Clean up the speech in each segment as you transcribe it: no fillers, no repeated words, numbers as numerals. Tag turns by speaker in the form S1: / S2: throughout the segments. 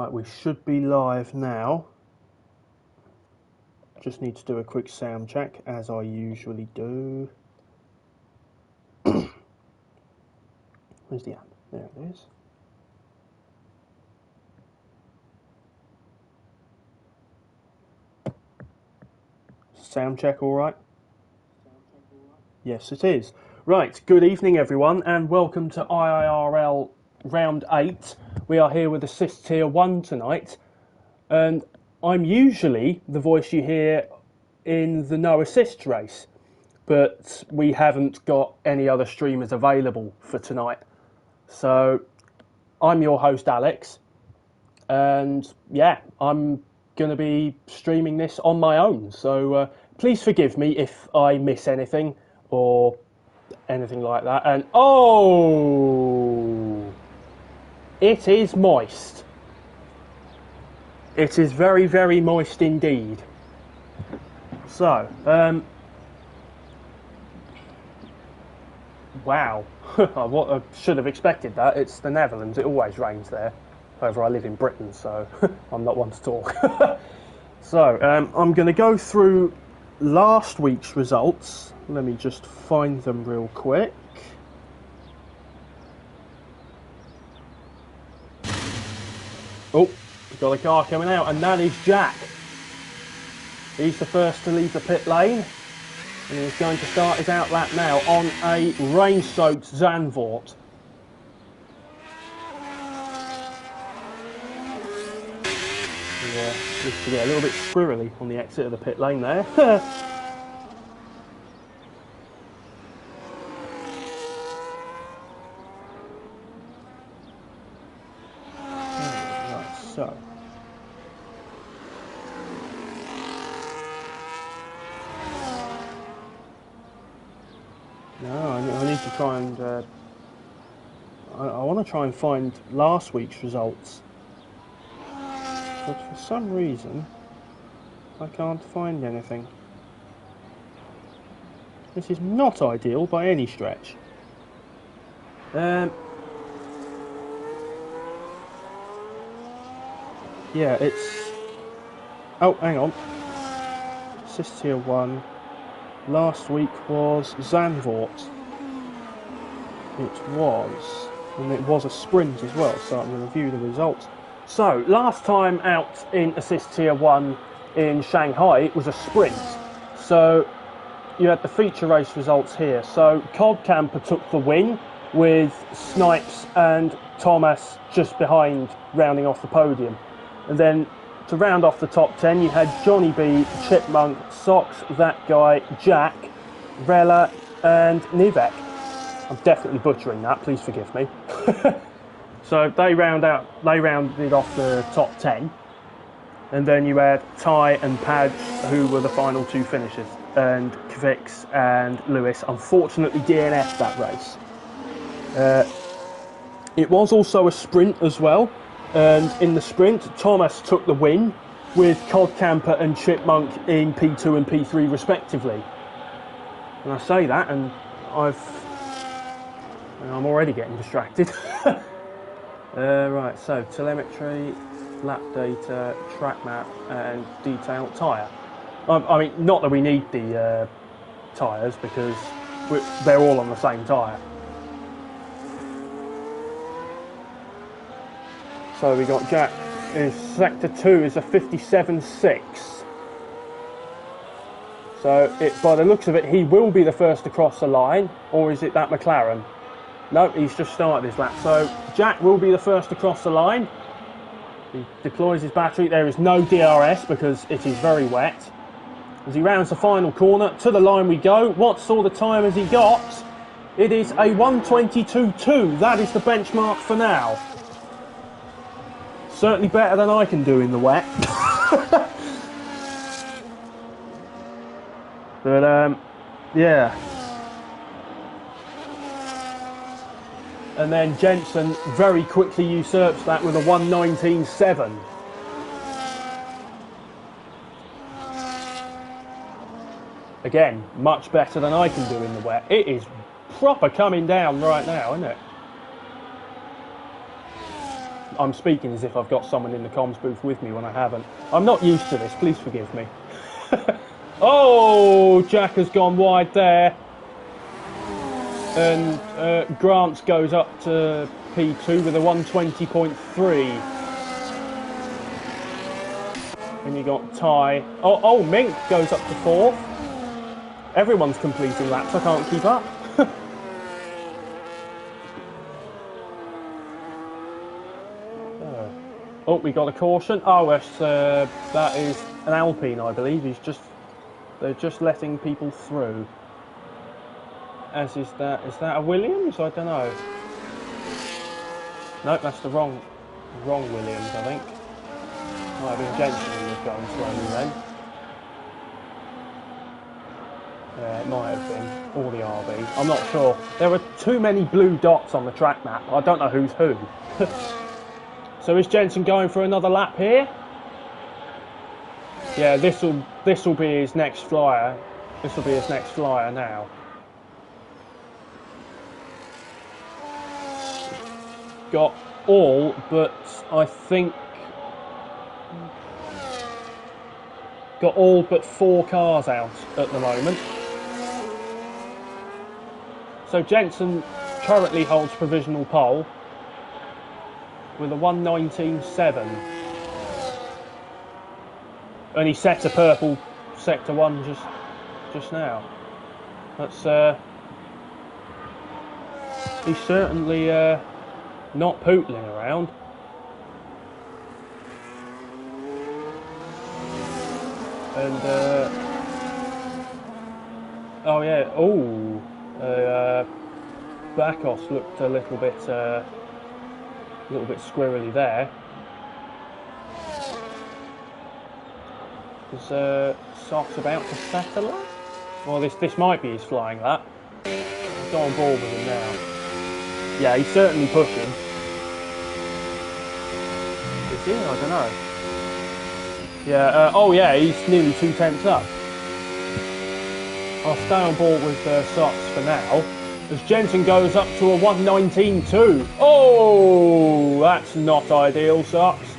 S1: Right, we should be live now. Just need to do a quick sound check, as I usually do. Where's the app? There it is. Sound check all right? Yes, it is. Right, good evening everyone, and welcome to IIRL Round 8. We are here with Assist Tier 1 tonight, and I'm usually the voice you hear in the no assist race, but we haven't got any other streamers available for tonight. So I'm your host Alex, and yeah, I'm going to be streaming this on my own. So please forgive me if I miss anything or anything like that. And oh, it is moist. It is very, very moist indeed. So, wow. I should have expected that. It's the Netherlands. It always rains there. However, I live in Britain, so I'm not one to talk. So, I'm going to go through last week's results. Let me just find them real quick. Oh, we've got a car coming out, and that is Jack. He's the first to leave the pit lane, and he's going to start his out lap now on a rain-soaked Zandvoort. Yeah, looks to get a little bit squirrely on the exit of the pit lane there. Right, so. No, I need to try and... I want to try and find last week's results. But for some reason, I can't find anything. This is not ideal by any stretch. Yeah, it's... Oh, hang on. Assist Tier 1. Last week was Zandvoort. It was. And it was a sprint as well, so I'm going to review the results. So, last time out in Assist Tier 1 in Shanghai, it was a sprint. So, you had the feature race results here. So, Codcamper took the win with Snipes and Thomas just behind, rounding off the podium. And then, to round off the top 10, you had Johnny B, ChicChipmunk, Socks, THATGUY, Jack, Rella, and Nivek. I'm definitely butchering that, please forgive me. So they rounded off the top 10, and then you had Ty and Padge, who were the final two finishers, and Kvix and Lewis unfortunately DNF'd that race. It was also a sprint as well, and in the sprint Thomas took the win with Codcamper and ChicChipmunk in P2 and P3 respectively. And I say that and I'm already getting distracted. Right, so telemetry, lap data, track map, and detailed tyre. I mean, not that we need the tyres because they're all on the same tyre. So we got Jack in sector 2 is a 57.6. So by the looks of it, he will be the first to cross the line, or is it that McLaren? No, he's just started his lap. So Jack will be the first to cross the line. He deploys his battery. There is no DRS because it is very wet. As he rounds the final corner, to the line we go. What sort of time has he got? It is a 1:22.2. That is the benchmark for now. Certainly better than I can do in the wet. But, yeah. And then Jenson very quickly usurps that with a 1:19.7. Again, much better than I can do in the wet. It is proper coming down right now, isn't it? I'm speaking as if I've got someone in the comms booth with me when I haven't. I'm not used to this, please forgive me. Oh, Jack has gone wide there. And Grant goes up to P2 with a 120.3. And you got Ty. Oh, Mink goes up to 4th. Everyone's completing laps, I can't keep up. Oh, we got a caution. Oh, that is an Alpine, I believe. They're just letting people through. As is that a Williams? I don't know. Nope, that's the wrong Williams, I think. Might have been Jenson who was going slowly then. Yeah, it might have been. Or the RB. I'm not sure. There are too many blue dots on the track map. I don't know who's who. So is Jenson going for another lap here? Yeah, this will be his next flyer. This will be his next flyer now. Got all, but I think got all but 4 cars out at the moment. So Jenson currently holds provisional pole with a 119.7, and he set a purple sector 1 just now. That's he's certainly not pootling around. And oh yeah, Bakosgt looked a little bit squirrely there. Is Sock's about to settle it? Well, this might be his flying lap. He's got on board with him now. Yeah, he's certainly pushing. Is he? I don't know. Yeah, oh yeah, he's nearly 2 tenths up. I'll stay on board with Socks for now. As Jenson goes up to a 119.2. Oh, that's not ideal, Socks.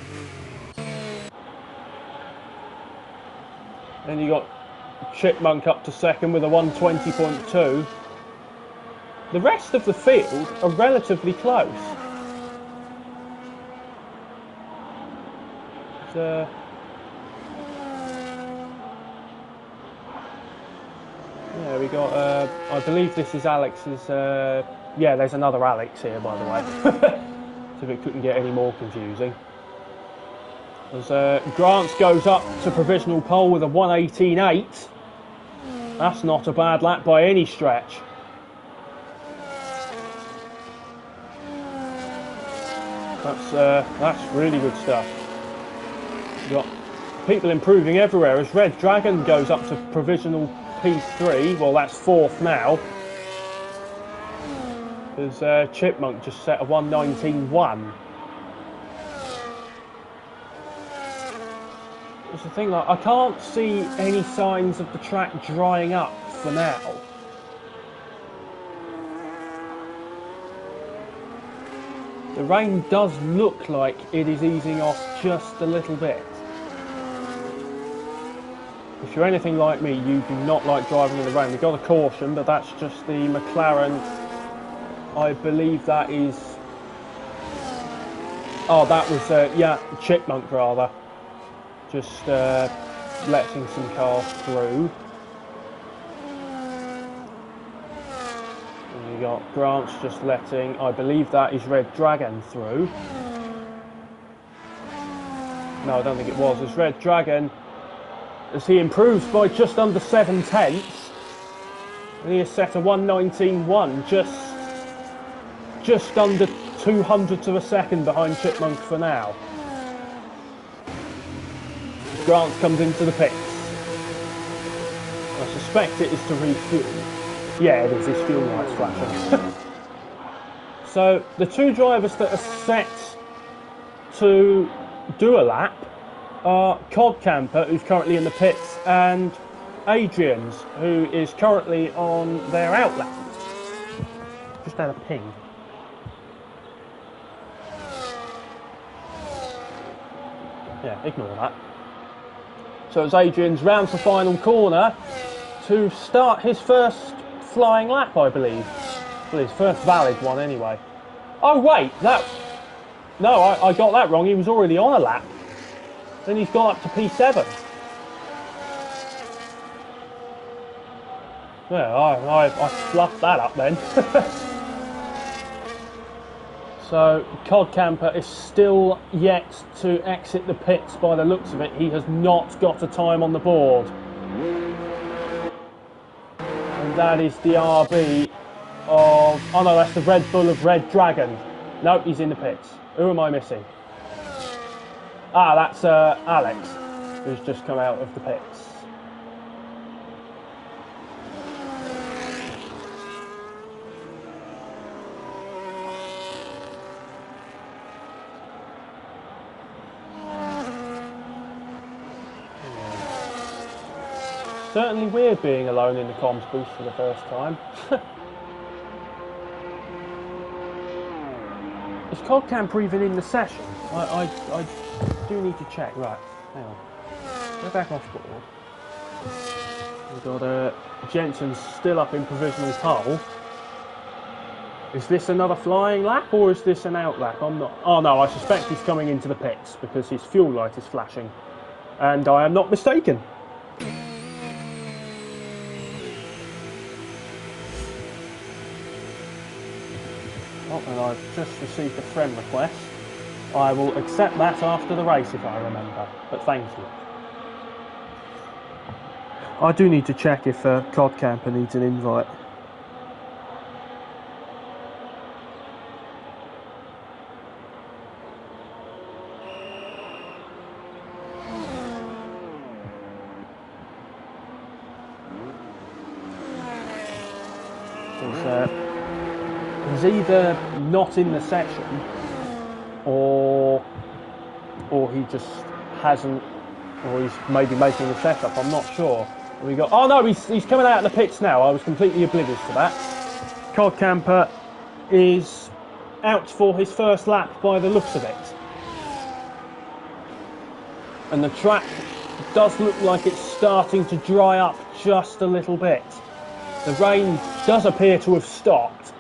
S1: Then you got ChicChipmunk up to 2nd with a 120.2. The rest of the field are relatively close. Yeah, we got, I believe this is Alex's, yeah, there's another Alex here, by the way, so it couldn't get any more confusing. As Grant goes up to provisional pole with a 118.8. That's not a bad lap by any stretch. That's really good stuff. You've got people improving everywhere as Red Dragon goes up to provisional P3. Well, that's 4th now. As ChicChipmunk just set a 119.1. It's the thing, like, I can't see any signs of the track drying up for now. The rain does look like it is easing off just a little bit. If you're anything like me, you do not like driving in the rain. We got a caution, but that's just the McLaren. I believe that is... Oh, that was, yeah, ChicChipmunk rather. Just letting some cars through. And you got Grant's just letting, I believe that is Red Dragon through. No, I don't think it was. It's Red Dragon, as he improves by just under 7 tenths. And he has set a 119.1, just under 200ths of a second behind ChicChipmunk for now. Grant comes into the pits. I suspect it is to refuel. Yeah, it is. His fuel light's flashing. So the 2 drivers that are set to do a lap are Codcamper, who's currently in the pits, and Adrian's, who is currently on their out lap. Just had a ping. Yeah, ignore that. So as Adrian's round the final corner to start his first flying lap, I believe. Well, his first valid one anyway. Oh wait, no, I got that wrong. He was already on a lap. Then he's gone up to P7. Yeah, I fluffed that up then. So Codcamper is still yet to exit the pits by the looks of it. He has not got a time on the board. And that is the RB of... Oh no, that's the Red Bull of Red Dragon. No, he's in the pits. Who am I missing? Ah, that's Alex, who's just come out of the pits. Certainly weird being alone in the comms booth for the first time. Is Codcamper even in the session? I do need to check. Right, hang on. Go back off board. We've got Jenson's still up in provisional pole. Is this another flying lap or is this an out lap? I'm not. Oh no, I suspect he's coming into the pits because his fuel light is flashing. And I am not mistaken. And I've just received a friend request. I will accept that after the race if I remember, but thank you. I do need to check if Codcamper needs an invite. He's either not in the session or he just hasn't, or he's maybe making a setup, I'm not sure. We got, oh no, he's coming out of the pits now. I was completely oblivious to that. Codcamper is out for his first lap by the looks of it. And the track does look like it's starting to dry up just a little bit. The rain does appear to have stopped.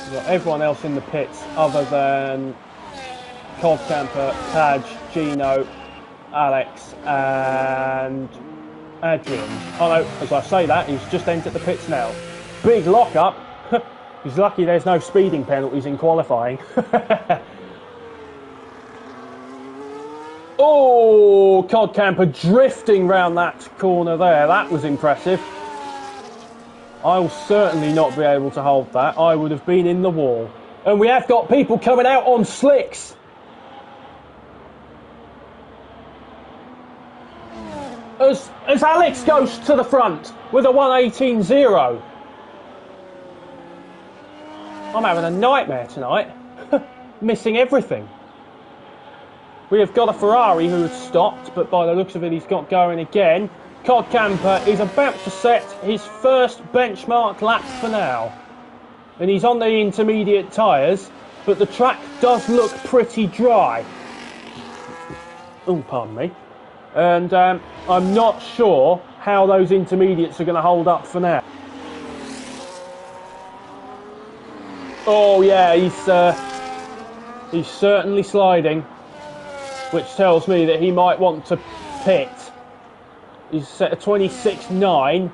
S1: We've got everyone else in the pits other than Codcamper, Padge, Gino, Alex and Adrian. Oh no, as I say that, he's just entered the pits now. Big lock-up. He's lucky there's no speeding penalties in qualifying. Oh, Codcamper drifting round that corner there. That was impressive. I will certainly not be able to hold that. I would have been in the wall. And we have got people coming out on slicks. As Alex goes to the front with a 1:18.0. I'm having a nightmare tonight. Missing everything. We have got a Ferrari who has stopped, but by the looks of it, he's got going again. Codcamper is about to set his first benchmark lap for now. And he's on the intermediate tyres, but the track does look pretty dry. Oh, pardon me. And I'm not sure how those intermediates are going to hold up for now. Oh yeah, he's certainly sliding, which tells me that he might want to pit. He's set a 26.9.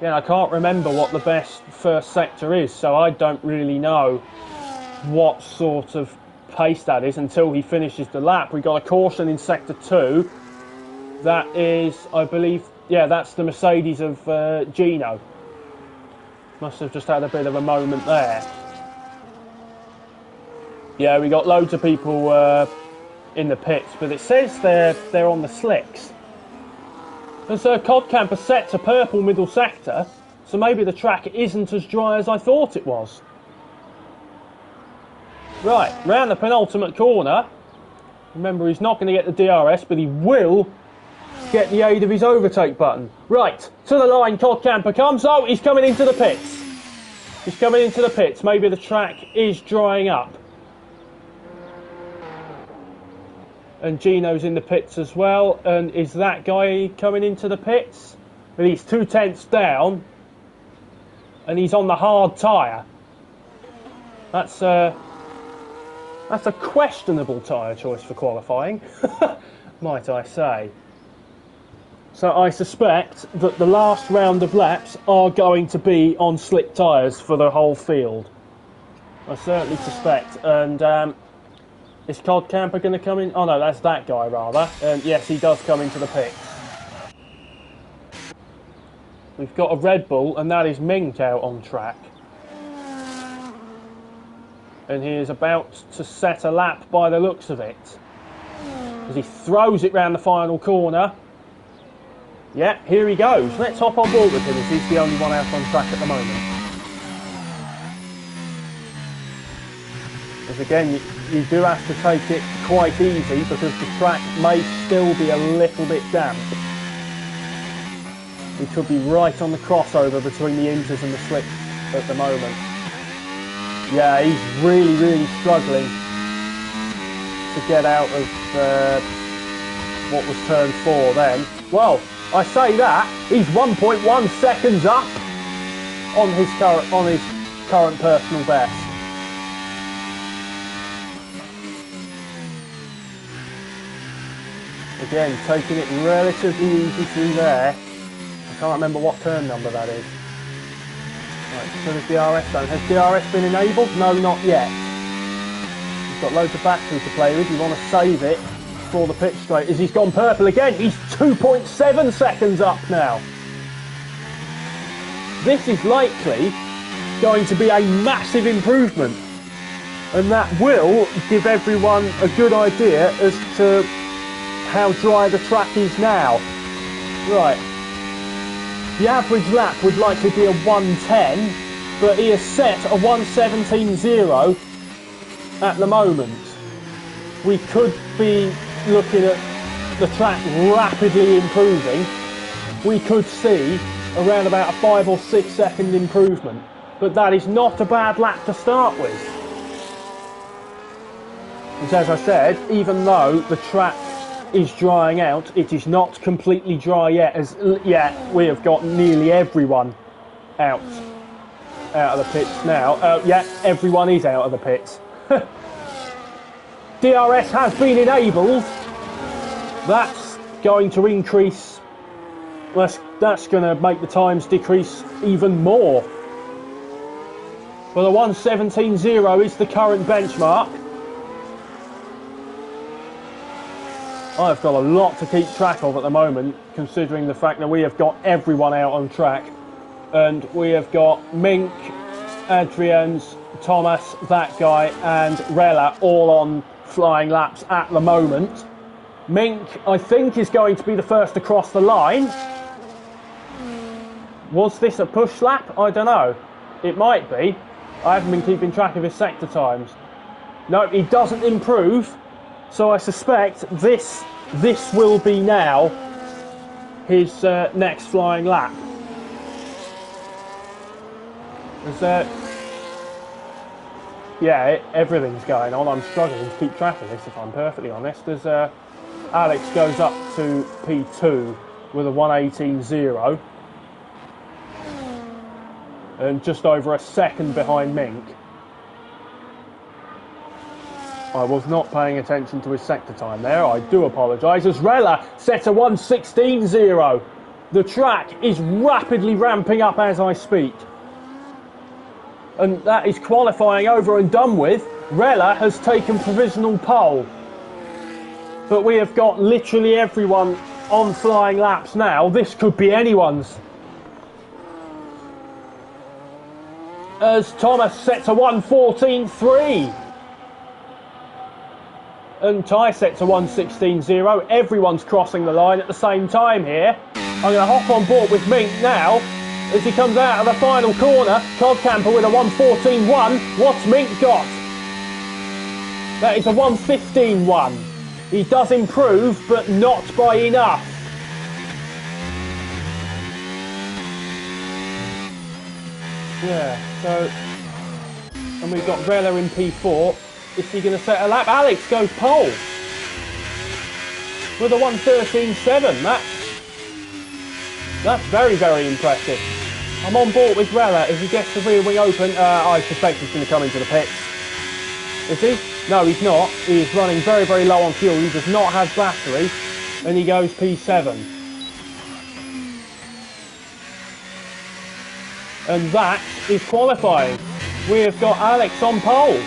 S1: Yeah, I can't remember what the best first sector is, so I don't really know what sort of pace that is until he finishes the lap. We got a caution in sector 2. That is, I believe, yeah, that's the Mercedes of Gino. Must have just had a bit of a moment there. Yeah, we got loads of people in the pits, but it says they're on the slicks. And so Codcamper set to purple middle sector, so maybe the track isn't as dry as I thought it was. Right, round the penultimate corner. Remember, he's not going to get the DRS, but he will get the aid of his overtake button. Right, to the line Codcamper comes. Oh, he's coming into the pits. He's coming into the pits. Maybe the track is drying up. And Gino's in the pits as well. And is that guy coming into the pits? But he's 2/10 down. And he's on the hard tyre. That's a questionable tyre choice for qualifying, might I say. So I suspect that the last round of laps are going to be on slick tyres for the whole field. I certainly suspect. And is Codcamper going to come in? Oh no, that's that guy rather. And yes, he does come into the pits. We've got a Red Bull, and that is Mink out on track. And he is about to set a lap by the looks of it. As he throws it round the final corner. Yeah, here he goes. Let's hop on board with him as he's the only one out on track at the moment. As again, you do have to take it quite easy because the track may still be a little bit damp. We could be right on the crossover between the inters and the slicks at the moment. Yeah, he's really struggling to get out of what was turn 4 then. Well, I say that, he's 1.1 seconds up on his current personal best. Again, taking it relatively easy through there. I can't remember what turn number that is. Right, so there's DRS done. Has DRS been enabled? No, not yet. He's got loads of battery to play with. You want to save it for the pit straight. As he's gone purple again, he's 2.7 seconds up now. This is likely going to be a massive improvement. And that will give everyone a good idea as to how dry the track is now. Right. The average lap would likely be a 1:10, but he has set a 1:17.0 at the moment. We could be looking at the track rapidly improving. We could see around about a 5 or 6 second improvement, but that is not a bad lap to start with. And as I said, even though the track is drying out, it is not completely dry yet, as yet we have got nearly everyone out of the pits now. Yeah, everyone is out of the pits. DRS has been enabled. That's going to increase, that's going to make the times decrease even more. Well, the 1:17.0 is the current benchmark. I've got a lot to keep track of at the moment, considering the fact that we have got everyone out on track. And we have got Mink, Adrian's, Thomas, that guy, and Rella all on flying laps at the moment. Mink, I think, is going to be the first to cross the line. Was this a push lap? I don't know. It might be. I haven't been keeping track of his sector times. No, he doesn't improve. So I suspect this will be now his next flying lap. Yeah, everything's going on. I'm struggling to keep track of this, if I'm perfectly honest. As Alex goes up to P2 with a 1:18.0 and just over a second behind Mink. I was not paying attention to his sector time there. I do apologise. As Rella set a 1:16.0. The track is rapidly ramping up as I speak. And that is qualifying over and done with. Rella has taken provisional pole. But we have got literally everyone on flying laps now. This could be anyone's. As Thomas sets a 1:14.3. And Ty sets a 1:16.0. Everyone's crossing the line at the same time here. I'm going to hop on board with Mink now as he comes out of the final corner. Codcamper with a 1:14.1. What's Mink got? That is a 1:15.1. He does improve, but not by enough. Yeah, so... And we've got Rella in P4. Is he going to set a lap? Alex goes pole. with a 1:13.7. That's very, very impressive. I'm on board with Rella. If he gets the rear wing open, I suspect he's going to come into the pits. Is he? No, he's not. He is running very, very low on fuel. He does not have battery, and he goes P7. And that is qualifying. We have got Alex on pole.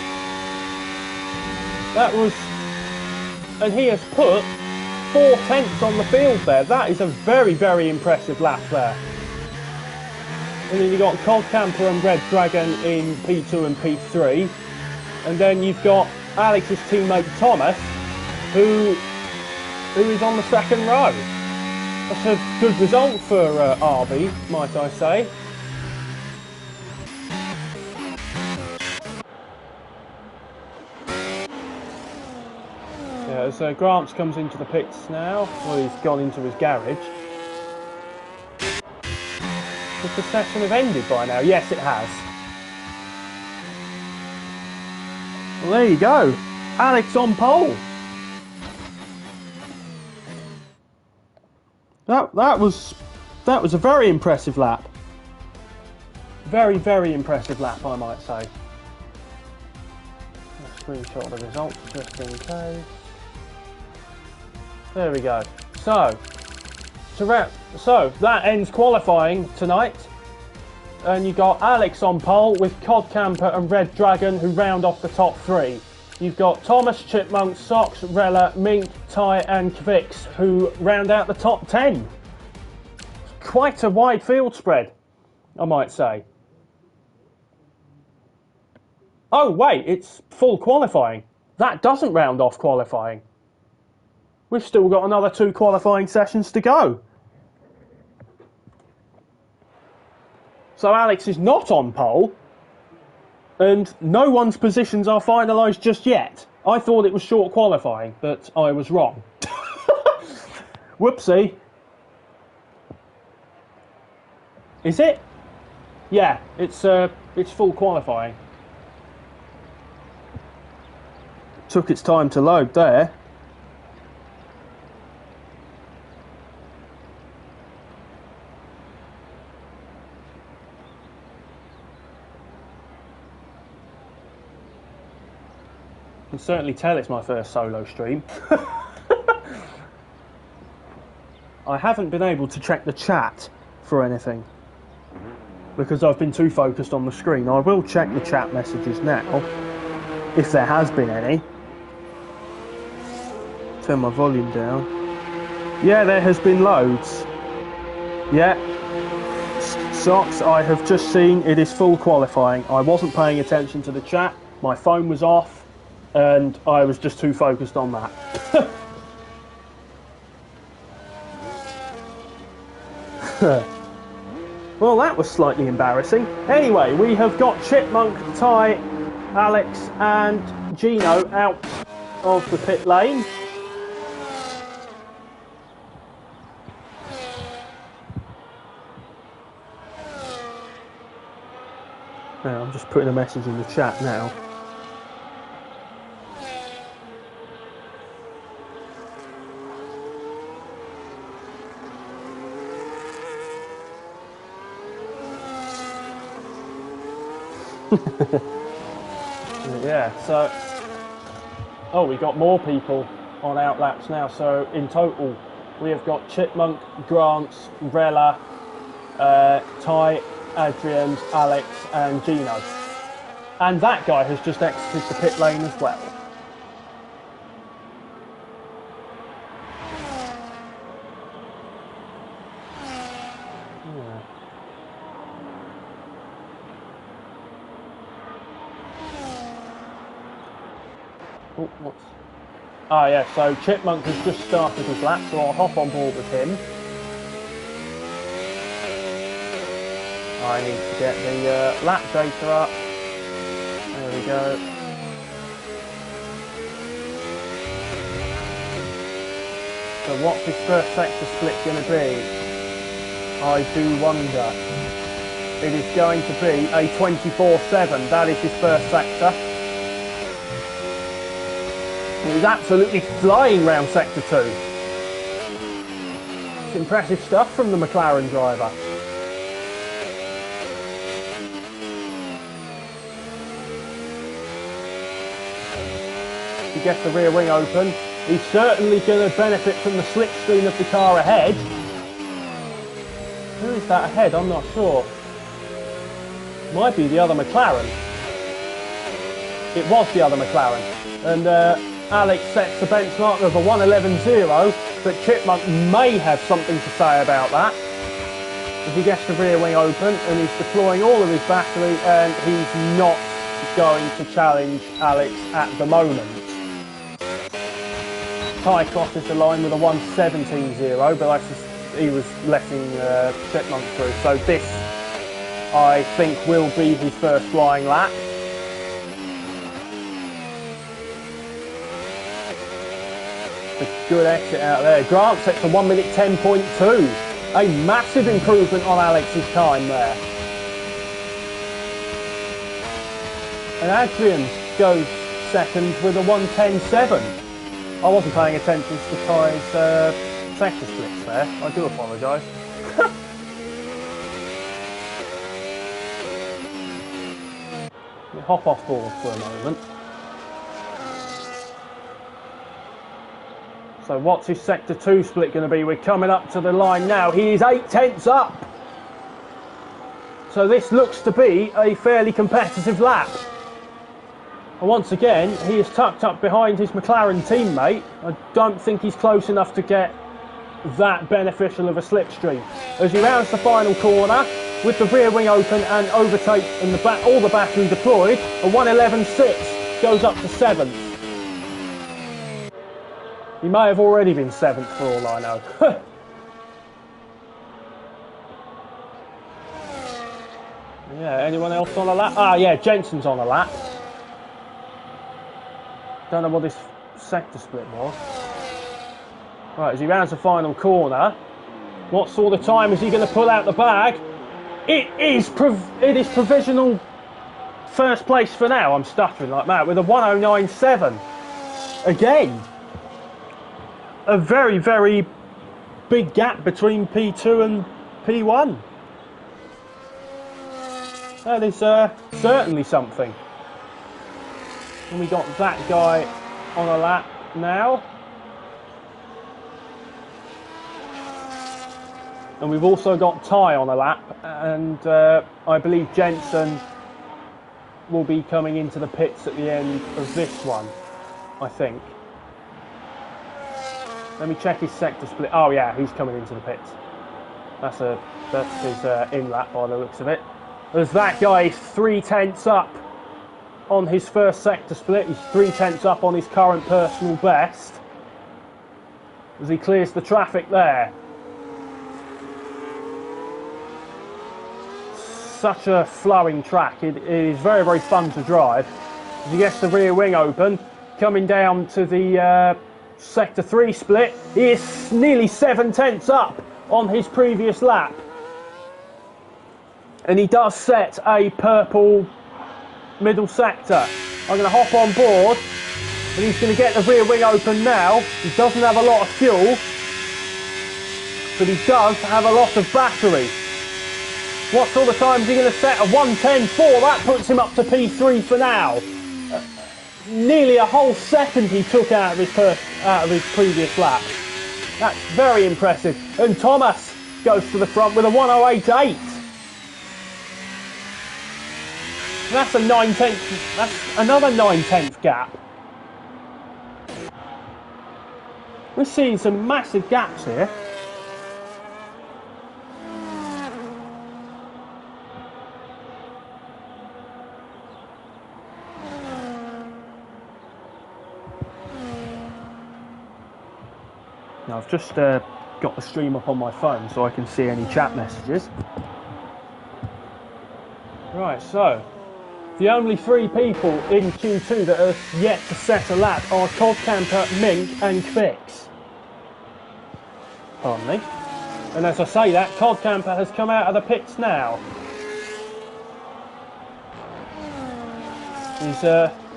S1: And he has put 4/10 on the field there. That is a very, very impressive lap there. And then you've got Codcamper and Red Dragon in P2 and P3. And then you've got Alex's teammate Thomas, who is on the second row. That's a good result for RB, might I say. Yeah, as Grants comes into the pits now, well, he's gone into his garage. Does the session have ended by now? Yes, it has. Well, there you go. Alex on pole. That was a very impressive lap. Very, very impressive lap, I might say. A screenshot of the results just in case. There we go. So that ends qualifying tonight. And you got Alex on pole with Codcamper and Red Dragon, who round off the top three. You've got Thomas, Chipmunk, Socks, Rella, Mink, Ty and Kvix, who round out the top 10. Quite a wide field spread, I might say. Oh wait, it's full qualifying. That doesn't round off qualifying. We've still got another 2 qualifying sessions to go. So Alex is not on pole, and no one's positions are finalised just yet. I thought it was short qualifying, but I was wrong. Whoopsie. Is it? Yeah, it's full qualifying. Took its time to load there. I can certainly tell it's my first solo stream. I haven't been able to check the chat for anything because I've been too focused on the screen. I will check the chat messages now, if there has been any. Turn my volume down. Yeah, there has been loads. Yeah. Socks, I have just seen it is full qualifying. I wasn't paying attention to the chat. My phone was off. And I was just too focused on that. Well, that was slightly embarrassing. Anyway, we have got Chipmunk, Ty, Alex and Gino out of the pit lane. Now, I'm just putting a message in the chat now. Yeah, so we got more people on outlaps now, so in total we have got Chipmunk, Grants, Rella, Ty, Adrian, Alex and Gino, and that guy has just exited the pit lane as well. Oh, what's... Ah, yeah, so Chipmunk has just started his lap, so I'll hop on board with him. I need to get the lap data up. There we go. So what's his first sector split going to be? I do wonder. It is going to be a 24/7. That is his first sector. He's absolutely flying round sector 2. It's impressive stuff from the McLaren driver. He gets the rear wing open. He's certainly going to benefit from the slipstream of the car ahead. Who is that ahead? I'm not sure. Might be the other McLaren. It was the other McLaren. And Alex sets the benchmark of a 1:11.0, but Chipmunk may have something to say about that. As he gets the rear wing open and he's deploying all of his battery, and he's not going to challenge Alex at the moment. Ty crosses the line with a 1:17.0, but he was letting Chipmunk through. So this, I think, will be his first flying lap. A good exit out there. Grant sets a 1:10.2. A massive improvement on Alex's time there. And Adrian goes second with a 1:10.7. I wasn't paying attention to Ty's sector splits there. I do apologise. Let me hop off board for a moment. So what's his sector 2 split going to be? We're coming up to the line now. He is 8 tenths up. So this looks to be a fairly competitive lap. And once again, he is tucked up behind his McLaren teammate. I don't think he's close enough to get that beneficial of a slipstream. As he rounds the final corner, with the rear wing open and overtake and all the battery deployed, a 1:11.6 goes up to 7th. He may have already been 7th for all I know. Yeah, anyone else on a lap? Ah, yeah, Jenson's on a lap. Don't know what this sector split was. Right, as he rounds the final corner, what sort of time is he going to pull out the bag? It is provisional first place for now. I'm stuttering like that with a 1:09.7. Again, a very, very big gap between P2 and P1. That is certainly something. And we got that guy on a lap now. And we've also got Ty on a lap, and I believe Jenson will be coming into the pits at the end of this one, I think. Let me check his sector split. Oh yeah, he's coming into the pits. That's his in lap by the looks of it. As that guy is 3 tenths up on his first sector split. He's 3 tenths up on his current personal best as he clears the traffic there. Such a flowing track. It is very, very fun to drive. As he gets the rear wing open, coming down to the sector 3 split, he is nearly 7 tenths up on his previous lap. And he does set a purple middle sector. I'm going to hop on board, and he's going to get the rear wing open now. He doesn't have a lot of fuel, but he does have a lot of battery. What sort of time is he going to set? A 1:10.4. That puts him up to P3 for now. Nearly a whole second he took out of his previous lap. That's very impressive. And Thomas goes to the front with a 1:08.8. That's a 9/10. That's another 9/10 gap. We're seeing some massive gaps here. Now I've just got the stream up on my phone so I can see any chat messages. Right, so the only 3 people in Q2 that are yet to set a lap are Codcamper, Mink and Fix. Pardon me. And as I say that, Codcamper has come out of the pits now. He's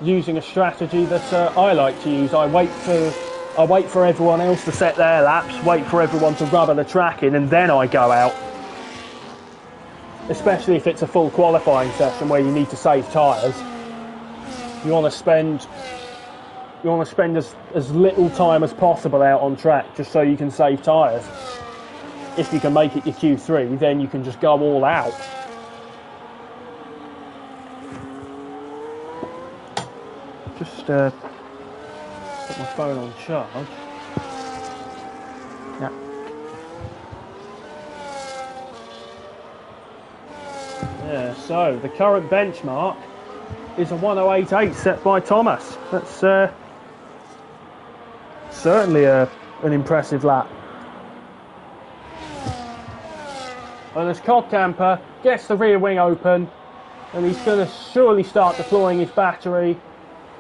S1: using a strategy that I like to use. I wait for I wait for everyone else to set their laps, wait for everyone to rubber the track in, and then I go out. Especially if it's a full qualifying session where you need to save tyres. You want to spend as little time as possible out on track just so you can save tyres. If you can make it your Q3, then you can just go all out. Just put my phone on charge. Yeah. Yeah, so the current benchmark is a 1:08.8 set by Thomas. That's certainly an impressive lap. And as Codcamper gets the rear wing open, and he's going to surely start deploying his battery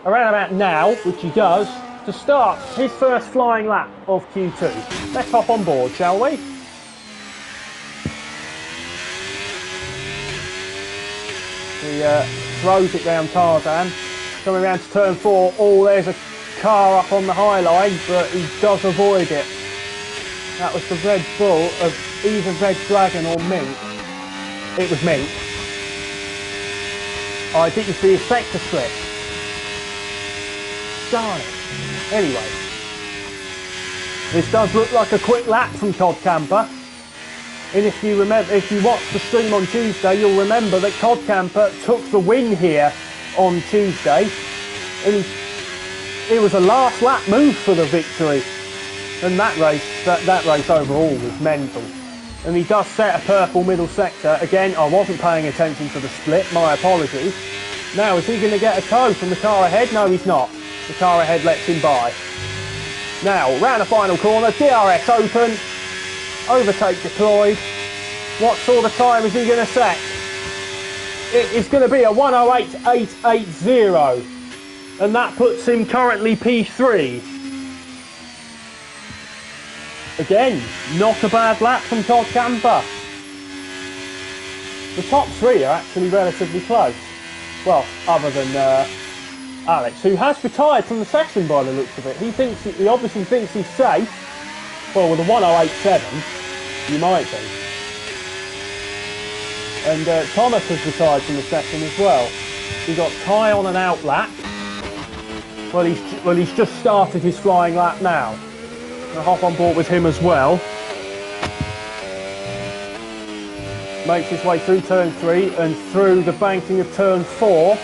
S1: around about now, which he does, to start his first flying lap of Q2. Let's hop on board, shall we? He throws it round Tarzan, coming around to turn 4. Oh, there's a car up on the high line, but he does avoid it. That was the Red Bull of either Red Dragon or Mink. It was Mink. I didn't see his sector split. Darn it. Anyway, this does look like a quick lap from Codcamper. And if you watched the stream on Tuesday, you'll remember that Codcamper took the win here on Tuesday, and it was a last lap move for the victory. And that race overall was mental. And he does set a purple middle sector. Again, I wasn't paying attention to the split, my apologies. Now, is he going to get a tow from the car ahead? No, he's not. The car ahead lets him by. Now, round the final corner, DRS open, overtake deployed. What sort of time is he going to set? It is going to be a 1:08.880, and that puts him currently P3. Again, not a bad lap from Codcamper. The top 3 are actually relatively close. Well, other than Alex, who has retired from the session by the looks of it. He obviously thinks he's safe. Well, with a 1:08.7, you might be. And Thomas has retired from the session as well. We got Ty on an out lap. Well, he's just started his flying lap now. I'll hop on board with him as well. Makes his way through turn 3 and through the banking of turn 4.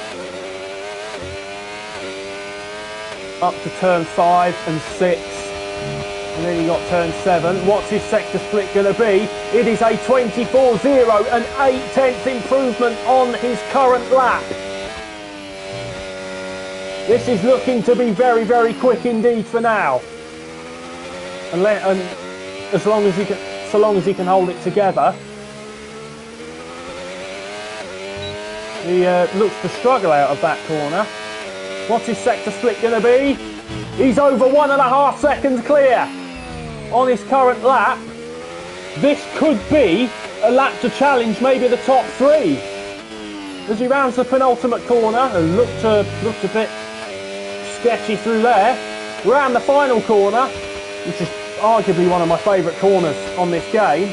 S1: Up to turn 5 and 6. And then you got turn 7. What's his sector split going to be? It is a 24.0, an 8/10 improvement on his current lap. This is looking to be very, very quick indeed for now. And as long as he can hold it together. He looks to struggle out of that corner. What's his sector split going to be? He's over 1.5 seconds clear on his current lap. This could be a lap to challenge maybe the top 3. As he rounds the penultimate corner and looked a bit sketchy through there. Round the final corner, which is arguably one of my favourite corners on this game.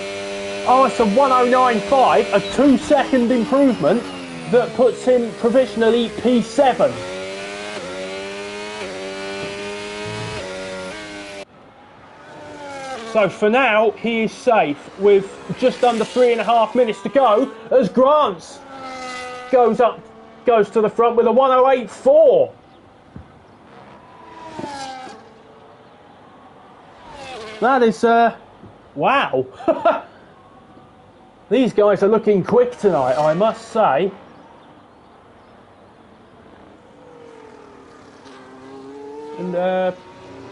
S1: Oh, it's a 1:09.5, a 2-second improvement that puts him provisionally P7. So for now, he is safe with just under 3.5 minutes to go as Grants goes to the front with a 1:08.4. That is, wow. These guys are looking quick tonight, I must say. And,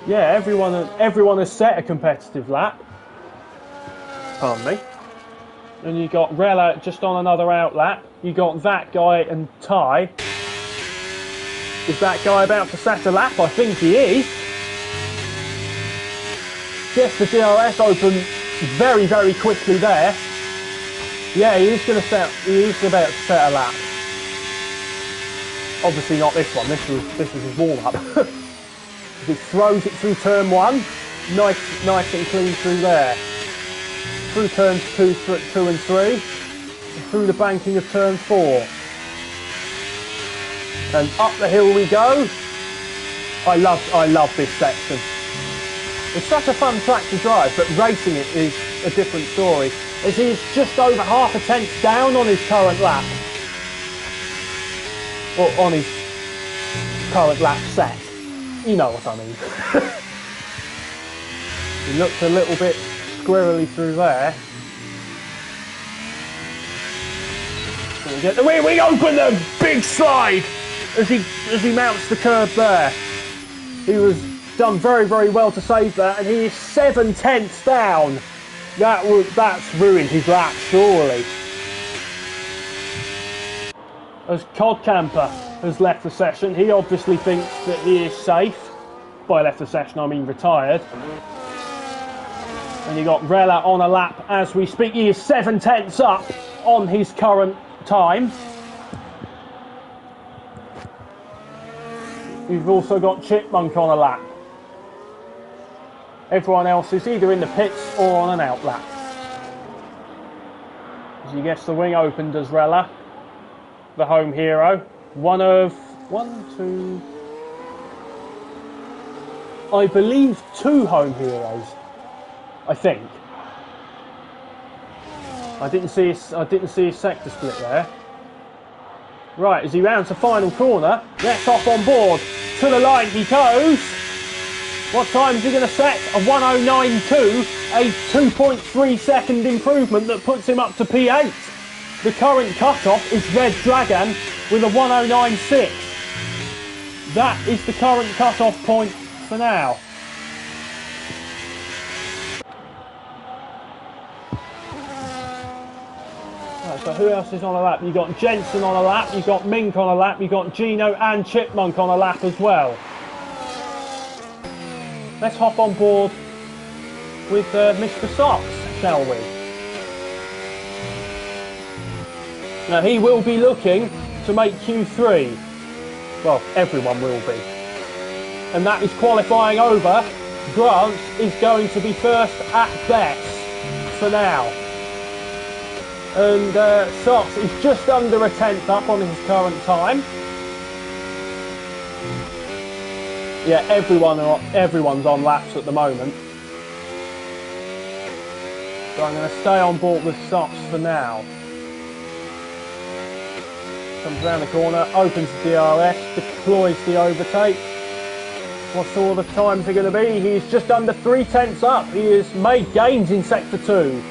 S1: yeah, everyone has set a competitive lap. Pardon me. And you got Rella just on another out lap. You got that guy and Ty. Is that guy about to set a lap? I think he is. Gets the DRS open very, very quickly there. Yeah, he is about to set a lap. Obviously not this one. This was his warm up. He throws it through turn 1, nice and clean through there. Through turns 2 and 3, and through the banking of turn 4. And up the hill we go. I love this section. It's such a fun track to drive, but racing it is a different story, as he is just over half a tenth down on his current lap. Or on his current lap set. You know what I mean. He looked a little bit squirrely through there. So we get the we open the big slide as he mounts the curb there. He was done very, very well to save that, and he is 7 tenths down. That's ruined his lap, surely. As Codcamper has left the session, he obviously thinks that he is safe. By left the session, I mean retired. And you got Rella on a lap as we speak. He is 7 tenths up on his current time. You've also got ChicChipmunk on a lap. Everyone else is either in the pits or on an out lap. As he gets the wing open, does Rella, the home hero. I believe 2 home heroes. I think. I didn't see his sector split there. Right, as he rounds the final corner, let's hop on board. To the line he goes. What time is he going to set? A 1:09.2, a 2.3 second improvement that puts him up to P8. The current cut-off is Red Dragon with a 1:09.6. That is the current cut-off point for now. So who else is on a lap? You've got Jenson on a lap, you've got Mink on a lap, you've got Gino and ChicChipmunk on a lap as well. Let's hop on board with Mr. Socks, shall we? Now he will be looking to make Q3. Well, everyone will be. And that is qualifying over. Grant is going to be first at best for now. And Socks is just under a tenth up on his current time. Yeah, everyone's on laps at the moment. So I'm going to stay on board with Socks for now. Comes around the corner, opens the DRS, deploys the overtake. What's all the times are going to be? He's just under 3 tenths up. He has made gains in Sector 2.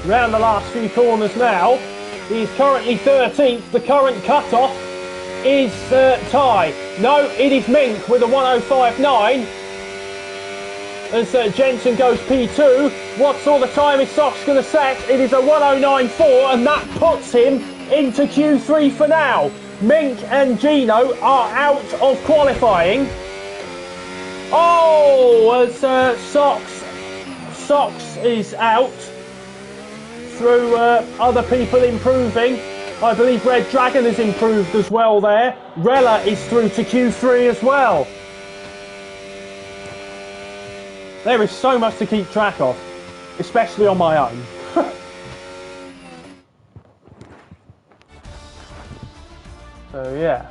S1: Round the last few corners now. He's currently 13th. The current cut-off is Ty. No, it is Mink with a 1:05.9. As Jenson goes P2. What sort of time is Socks going to set? It is a 1:09.4, and that puts him into Q3 for now. Mink and Gino are out of qualifying. Oh, as Socks is out through other people improving. I believe Red Dragon has improved as well there. Rella is through to Q3 as well. There is so much to keep track of, especially on my own. So yeah.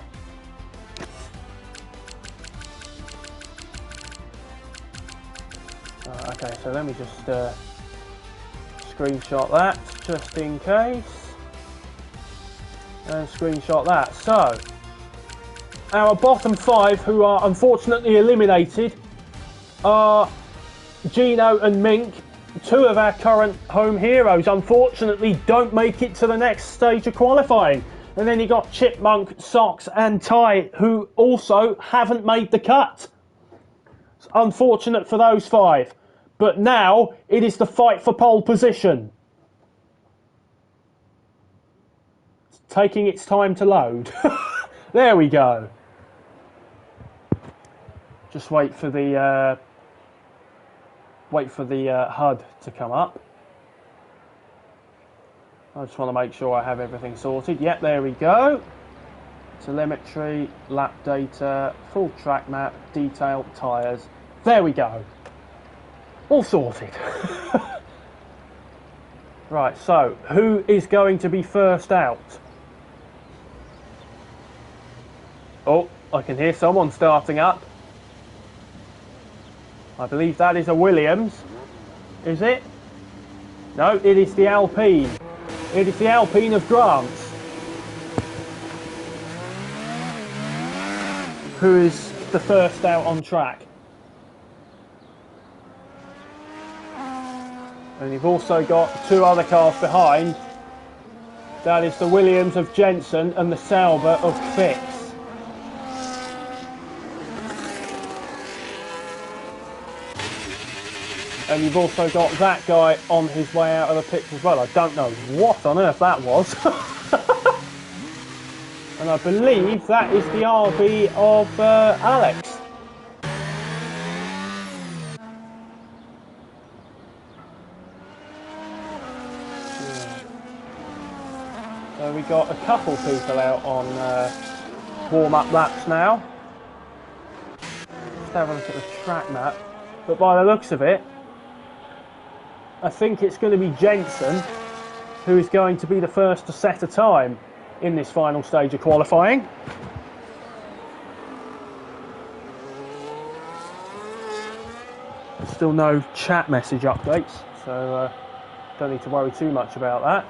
S1: Okay, so let me just screenshot that just in case, and screenshot that. So our bottom 5 who are unfortunately eliminated are Gino and Mink. 2 of our current home heroes unfortunately don't make it to the next stage of qualifying. And then you got ChicChipmunk, Socks and Ty, who also haven't made the cut. It's unfortunate for those 5. But now it is the fight for pole position. It's taking its time to load. There we go. Just wait for the HUD to come up. I just want to make sure I have everything sorted. Yep, there we go. telemetry, lap data, full track map, detailed tyres. There we go. All sorted. Right, so who is going to be first out? Oh, I can hear someone starting up. I believe that is a Williams. Is it? No, it is the Alpine. It is the Alpine of Grant, who is the first out on track. And you've also got two other cars behind. That is the Williams of Jenson and the Sauber of Fitz. And you've also got that guy on his way out of the pits as well. I don't know what on earth that was. And I believe that is the RB of Alex. So we got a couple people out on warm-up laps now. Just have a look at the track map. But by the looks of it, I think it's going to be Jenson who is going to be the first to set a time in this final stage of qualifying. Still no chat message updates, so don't need to worry too much about that.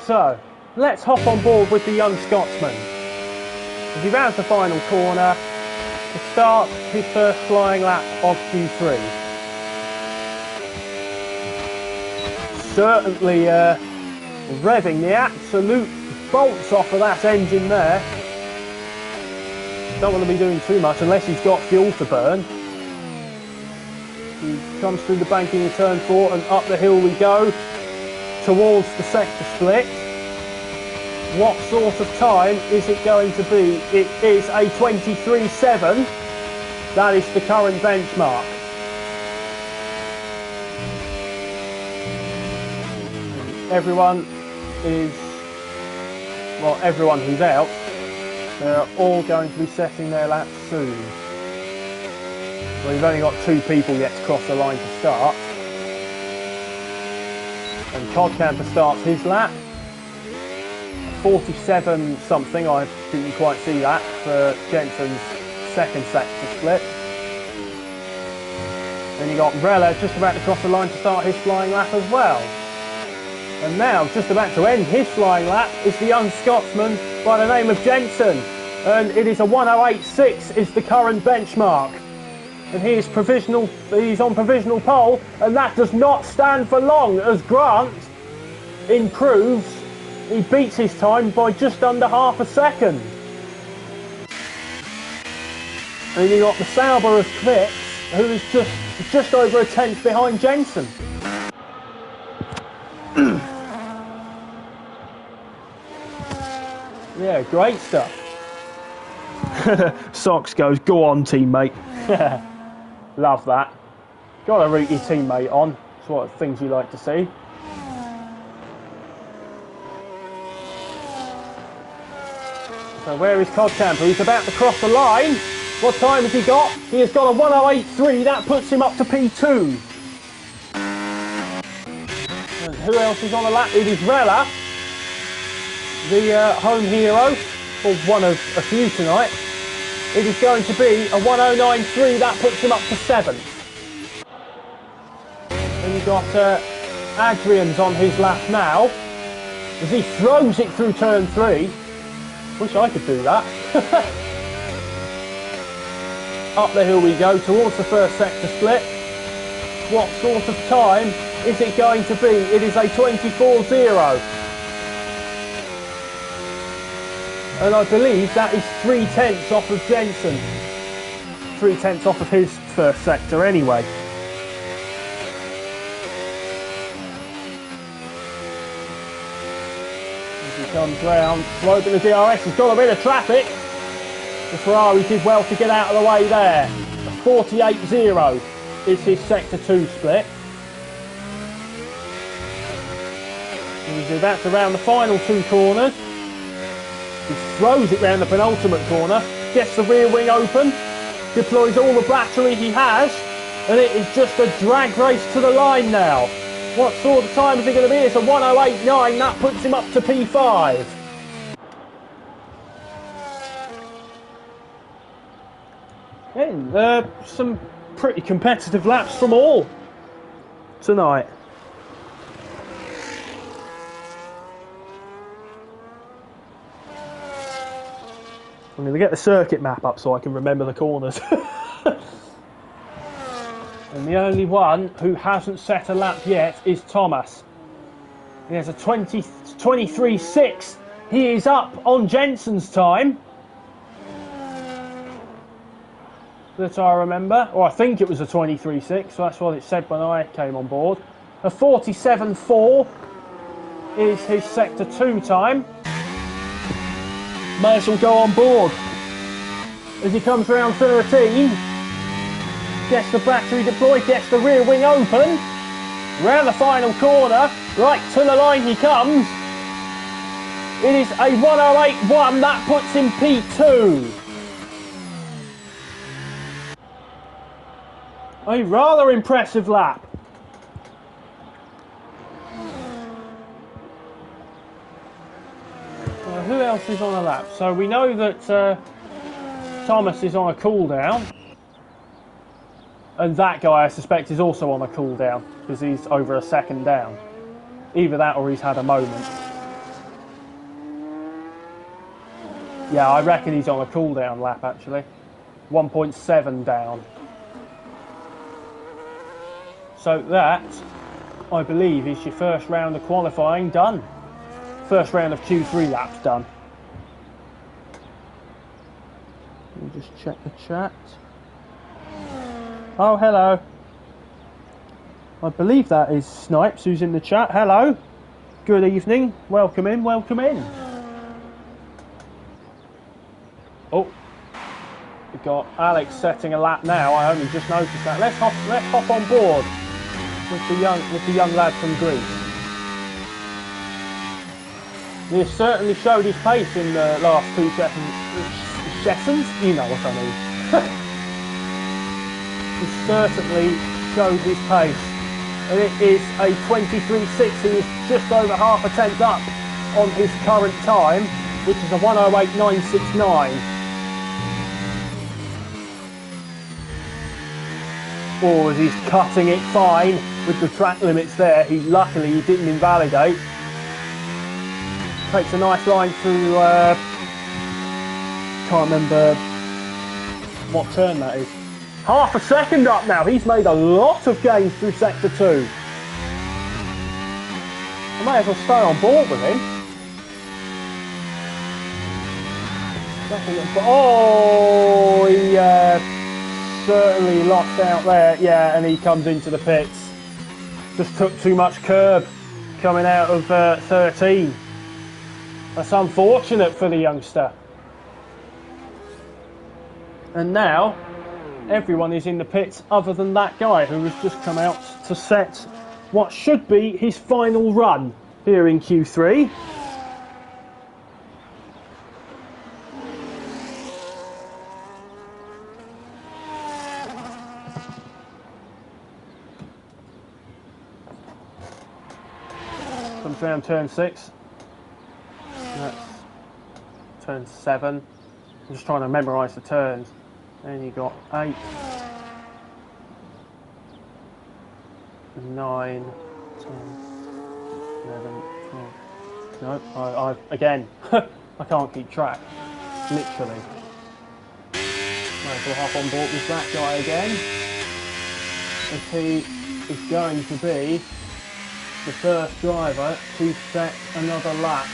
S1: So, let's hop on board with the young Scotsman. As he rounds the final corner to start his first flying lap of Q3. Certainly revving the absolute bolts off of that engine there. Don't want to be doing too much unless he's got fuel to burn. He comes through the banking in turn 4 and up the hill we go towards the sector split. What sort of time is it going to be? It is a 23.7. That is the current benchmark. Everyone is, well, everyone who's out, they're all going to be setting their laps soon. Well, we've only got 2 people yet to cross the line to start. And Codcamper starts his lap. 47 something, I didn't quite see that, for Jenson's second sector split. Then you got Rella just about to cross the line to start his flying lap as well. And now, just about to end his flying lap, is the young Scotsman by the name of Jenson. And it is a 108.6 is the current benchmark. And he's on provisional pole, and that does not stand for long as Grant improves. He beats his time by just under half a second. And you got the Sauber of Fitz, who is just over a tenth behind Jenson. Yeah, great stuff. Socks goes, go on teammate. Love that. Gotta root your teammate on. It's one of the things you like to see. So where is Codcamper? He's about to cross the line. What time has he got? He has got a 108.3. That puts him up to P2. And who else is on the lap? It is Rella, the home hero, or one of a few tonight. It is going to be a 109.3. That puts him up to 7th. Then you've got Adrian's on his lap now, as he throws it through turn 3. Wish I could do that. Up the hill we go towards the first sector split. What sort of time is it going to be? It is a 24.0. And I believe that is 3/10 off of Jenson. 3/10 off of his first sector anyway. Comes round, sloping the DRS, he's got a bit of traffic. The Ferrari did well to get out of the way there. 48.0 is his sector 2 split. He's about to round the final 2 corners. He throws it round the penultimate corner, gets the rear wing open, deploys all the battery he has, and it is just a drag race to the line now. What sort of time is it going to be? It's a 1:08.9, that puts him up to P5. And some pretty competitive laps from all tonight. I'm going to get the circuit map up so I can remember the corners. And the only one who hasn't set a lap yet is Thomas. He has a 23.6. He is up on Jenson's time, that I remember. Or I think it was a 23.6, so that's what it said when I came on board. A 47.4 is his Sector 2 time. May as well go on board. As he comes round 13, gets the battery deployed, gets the rear wing open, round the final corner, right to the line he comes. It is a 1:08.1, that puts him P2. A rather impressive lap. Who else is on a lap? So we know that Thomas is on a cool down. And that guy, I suspect, is also on a cool down because he's over a second down. Either that or he's had a moment. Yeah, I reckon he's on a cool down lap actually. 1.7 down. So that, I believe, is your first round of qualifying done. First round of Q3 laps done. Let me just check the chat. Oh, hello. I believe that is Snipes who's in the chat. Hello. Good evening. Welcome in, welcome in. Oh. We've got Alex setting a lap now. I only just noticed that. Let's hop on board with the young lad from Greece. He has certainly showed his pace in the last two sessions. You know what I mean. He certainly showed his pace. And it is a 23.6. He is just over half a tenth up on his current time, which is a 1:08.969. Oh, as he's cutting it fine with the track limits there. Luckily he didn't invalidate. Takes a nice line through, can't remember what turn that is. Half a second up now. He's made a lot of gains through Sector 2. I may as well stay on board with him. Oh, he certainly lost out there. Yeah, and he comes into the pits. Just took too much curb coming out of 13. That's unfortunate for the youngster. And now, everyone is in the pits other than that guy who has just come out to set what should be his final run here in Q3. Comes down turn 6. That's turn 7. I'm just trying to memorise the turns. Then you got 8, 9, 10, 11, 12. No, I again, I can't keep track. Literally. Might as well hop on board with that guy again. As he is going to be the first driver to set another lap.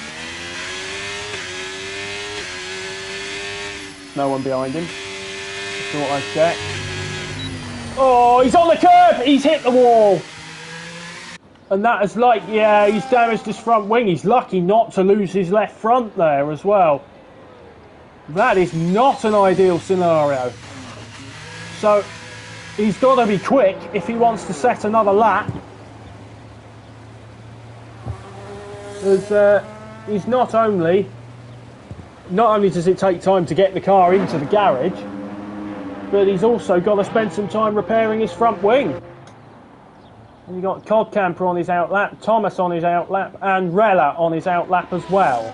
S1: No one behind him. Thought I'd check. Oh, he's on the curb! He's hit the wall! And that is like, yeah, he's damaged his front wing. He's lucky not to lose his left front there as well. That is not an ideal scenario. So, he's got to be quick if he wants to set another lap. As he's not only not only does it take time to get the car into the garage, but he's also got to spend some time repairing his front wing. And you've got Codcamper on his outlap, Thomas on his outlap, and Rella on his outlap as well.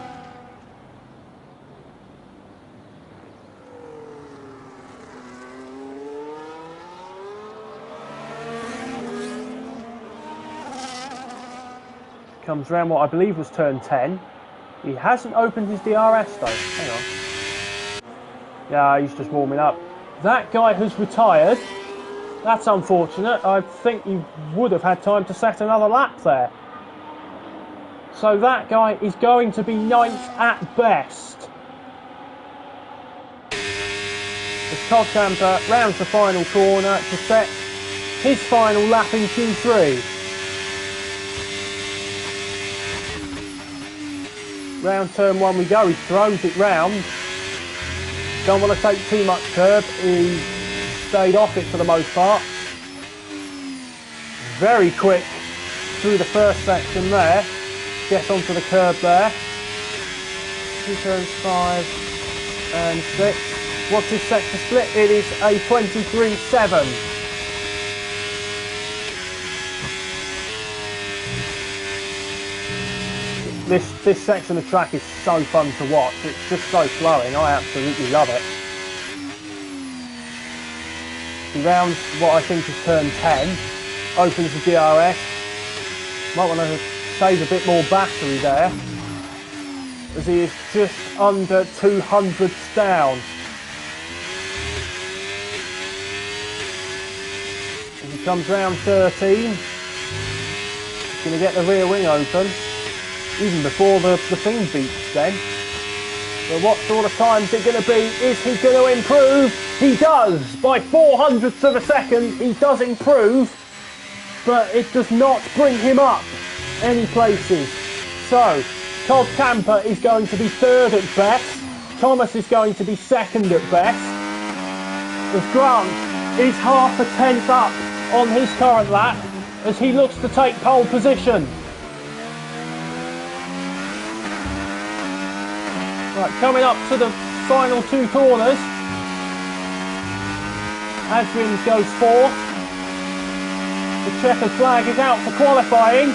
S1: Comes round what I believe was turn 10. He hasn't opened his DRS though. Hang on. Yeah, he's just warming up. That guy has retired. That's unfortunate. I think he would have had time to set another lap there. So that guy is going to be 9th at best. As Codcamper rounds the final corner to set his final lap in Q3. Round turn 1 we go, he throws it round. Don't want to take too much curb, he stayed off it for the most part. Very quick through the first section there. Gets onto the curb there. He turns 5 and 6. What's his sector split? It is a 23-7. This section of track is so fun to watch. It's just so flowing. I absolutely love it. He rounds what I think is turn 10. Opens the DRS. Might want to save a bit more battery there, as he is just under 200ths down. As he comes round 13, he's going to get the rear wing open. Even before the thing beeps then. But what sort of time is it going to be? Is he going to improve? He does! By 400ths of a second, he does improve. But it does not bring him up any places. So, Codcamper is going to be 3rd at best. Thomas is going to be 2nd at best. As Grant is half a tenth up on his current lap as he looks to take pole position. Right, coming up to the final 2 corners. Adrian goes 4th. The checkered flag is out for qualifying.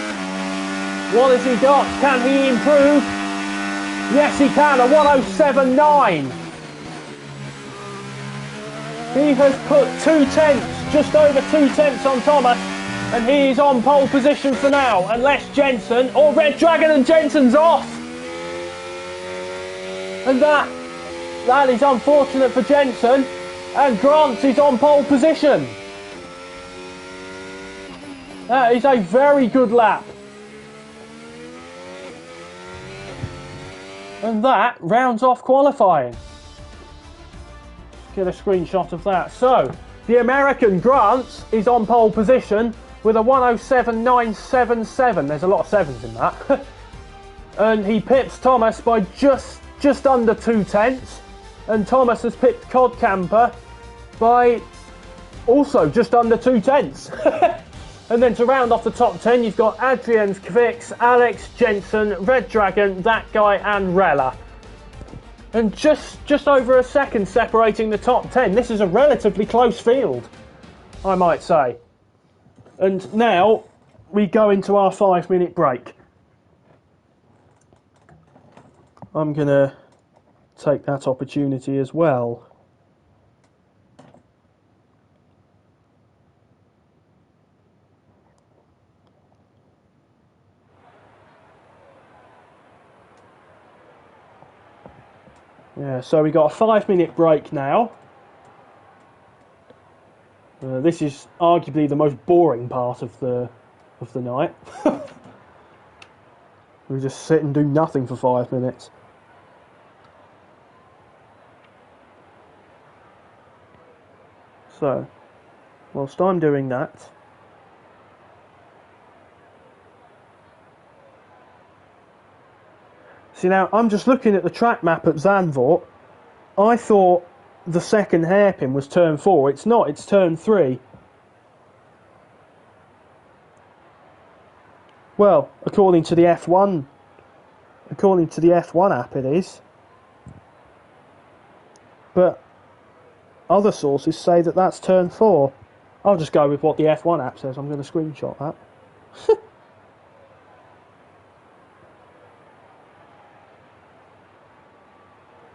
S1: What has he got? Can he improve? Yes, he can. A 107.9. He has put 2 tenths, just over 2 tenths on Thomas, and he is on pole position for now, unless Jenson or Red Dragon and Jenson's off. And that is unfortunate for Jenson, and Grant is on pole position. That is a very good lap. And that rounds off qualifying. Get a screenshot of that. So, the American Grant is on pole position with a 107.977. There's a lot of 7s in that. And he pips Thomas by just under 2 tenths, and Thomas has pipped Codcamper by also just under 2 tenths. And then to round off the top 10, you've got Adrian, Kvix, Alex, Jenson, Red Dragon, That Guy, and Rella. And just over a second separating the top 10. This is a relatively close field, I might say. And now we go into our 5-minute break. I'm going to take that opportunity as well. Yeah, so we got a 5-minute break now. This is arguably the most boring part of the night. We just sit and do nothing for 5 minutes. So, whilst I'm doing that, see now, I'm just looking at the track map at Zandvoort. I thought the second hairpin was turn 4. It's not, it's turn 3. Well, according to the F1 app it is. but other sources say that that's turn 4. I'll just go with what the F1 app says. I'm going to screenshot that.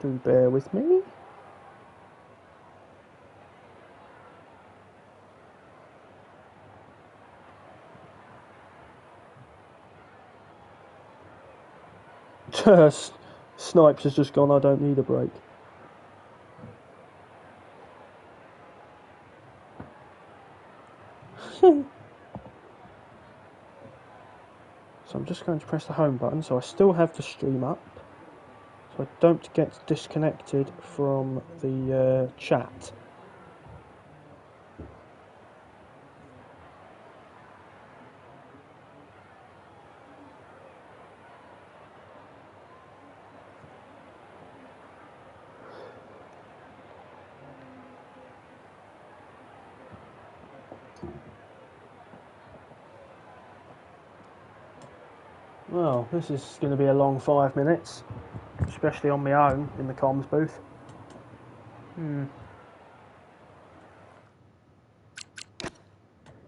S1: Do bear with me. Snipes has just gone, I don't need a break. So I'm just going to press the home button, so I still have the stream up, so I don't get disconnected from the chat. Well, this is going to be a long 5 minutes, especially on my own in the comms booth.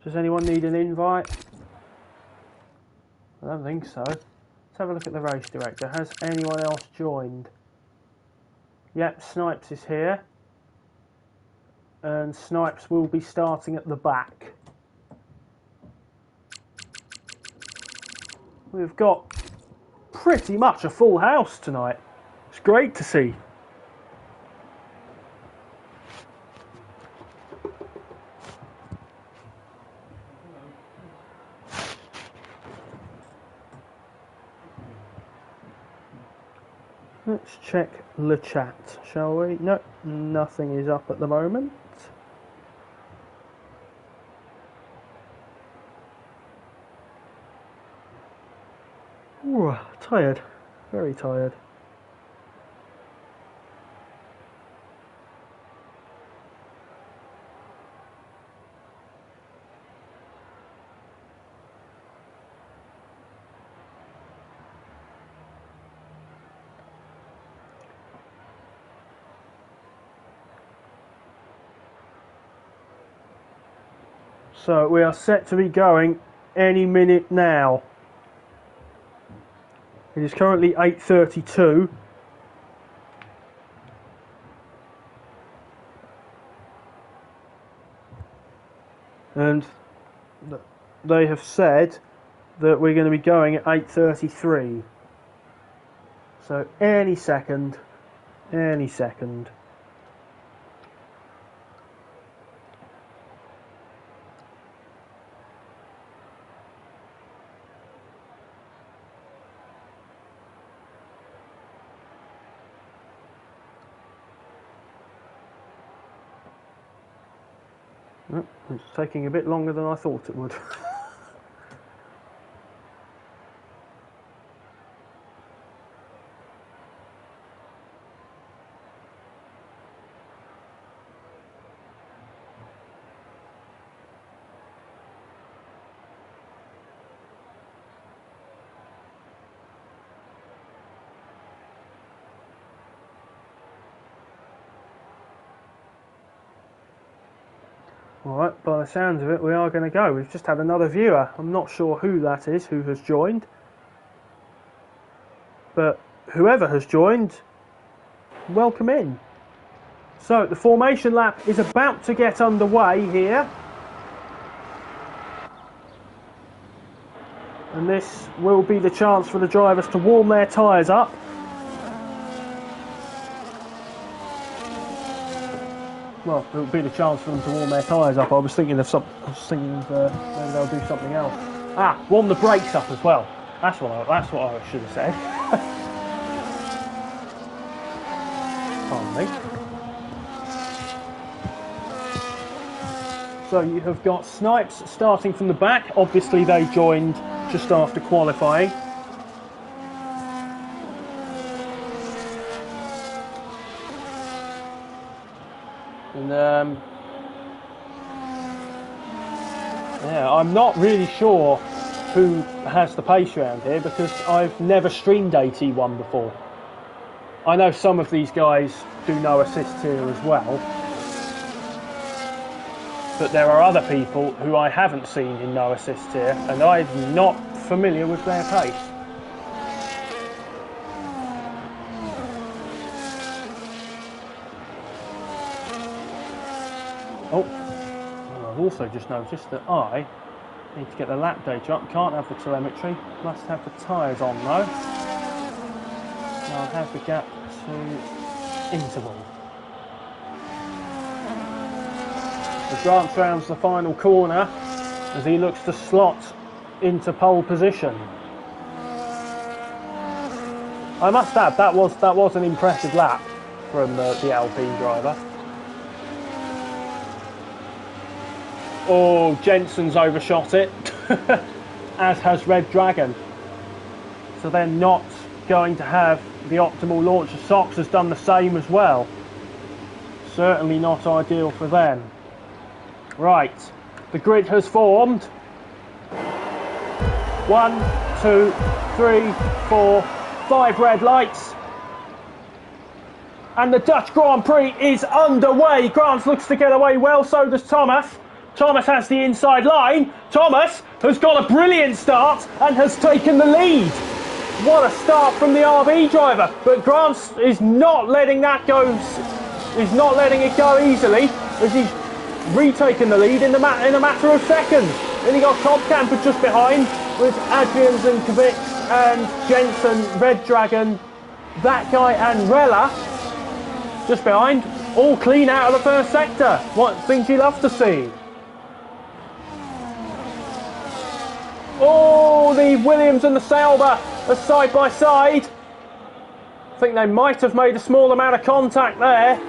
S1: Does anyone need an invite? I don't think so. Let's have a look at the race director. Has anyone else joined? Yep, Snipes is here. And Snipes will be starting at the back. We've got pretty much a full house tonight. It's great to see. Let's check the chat, shall we? No, nothing is up at the moment. Ooh, tired. Very tired. So we are set to be going any minute now. It is currently 8:32. And they have said that we're going to be going at 8:33. So any second, any second. It's taking a bit longer than I thought it would. Alright, by the sounds of it, we are going to go. We've just had another viewer. I'm not sure who that is, who has joined. But whoever has joined, welcome in. So, the formation lap is about to get underway here. And this will be the chance for the drivers to warm their tyres up. Well, it would be the chance for them to warm their tyres up. I was thinking of something. Maybe they'll do something else. Ah, warm the brakes up as well. That's what I should have said. Pardon me. So you have got Snipes starting from the back. Obviously, they joined just after qualifying. And yeah, I'm not really sure who has the pace around here because I've never streamed AT1 before. I know some of these guys do no assists here as well. But there are other people who I haven't seen in no assists here, and I'm not familiar with their pace. Oh, and I've also just noticed that I need to get the lap data up. Can't have the telemetry, must have the tyres on though. I'll have the gap to interval. As Grant rounds the final corner as he looks to slot into pole position. I must add, that was an impressive lap from the Alpine driver. Oh, Jenson's overshot it, as has Red Dragon. So they're not going to have the optimal launch. Sox has done the same as well. Certainly not ideal for them. Right, the grid has formed. 1, 2, 3, 4, 5 red lights. And the Dutch Grand Prix is underway. Grant looks to get away well, so does Thomas. Thomas has the inside line. Thomas has got a brilliant start and has taken the lead. What a start from the RB driver, but Grant is not letting that go. He's not letting it go easily as he's retaken the lead in a matter of seconds. Then he got Codcamper just behind with Adrians and Kvix and Jenson, Red Dragon, that guy and Rella just behind, all clean out of the first sector. What things you love to see. Oh, the Williams and the Sauber are side by side. I think they might have made a small amount of contact there,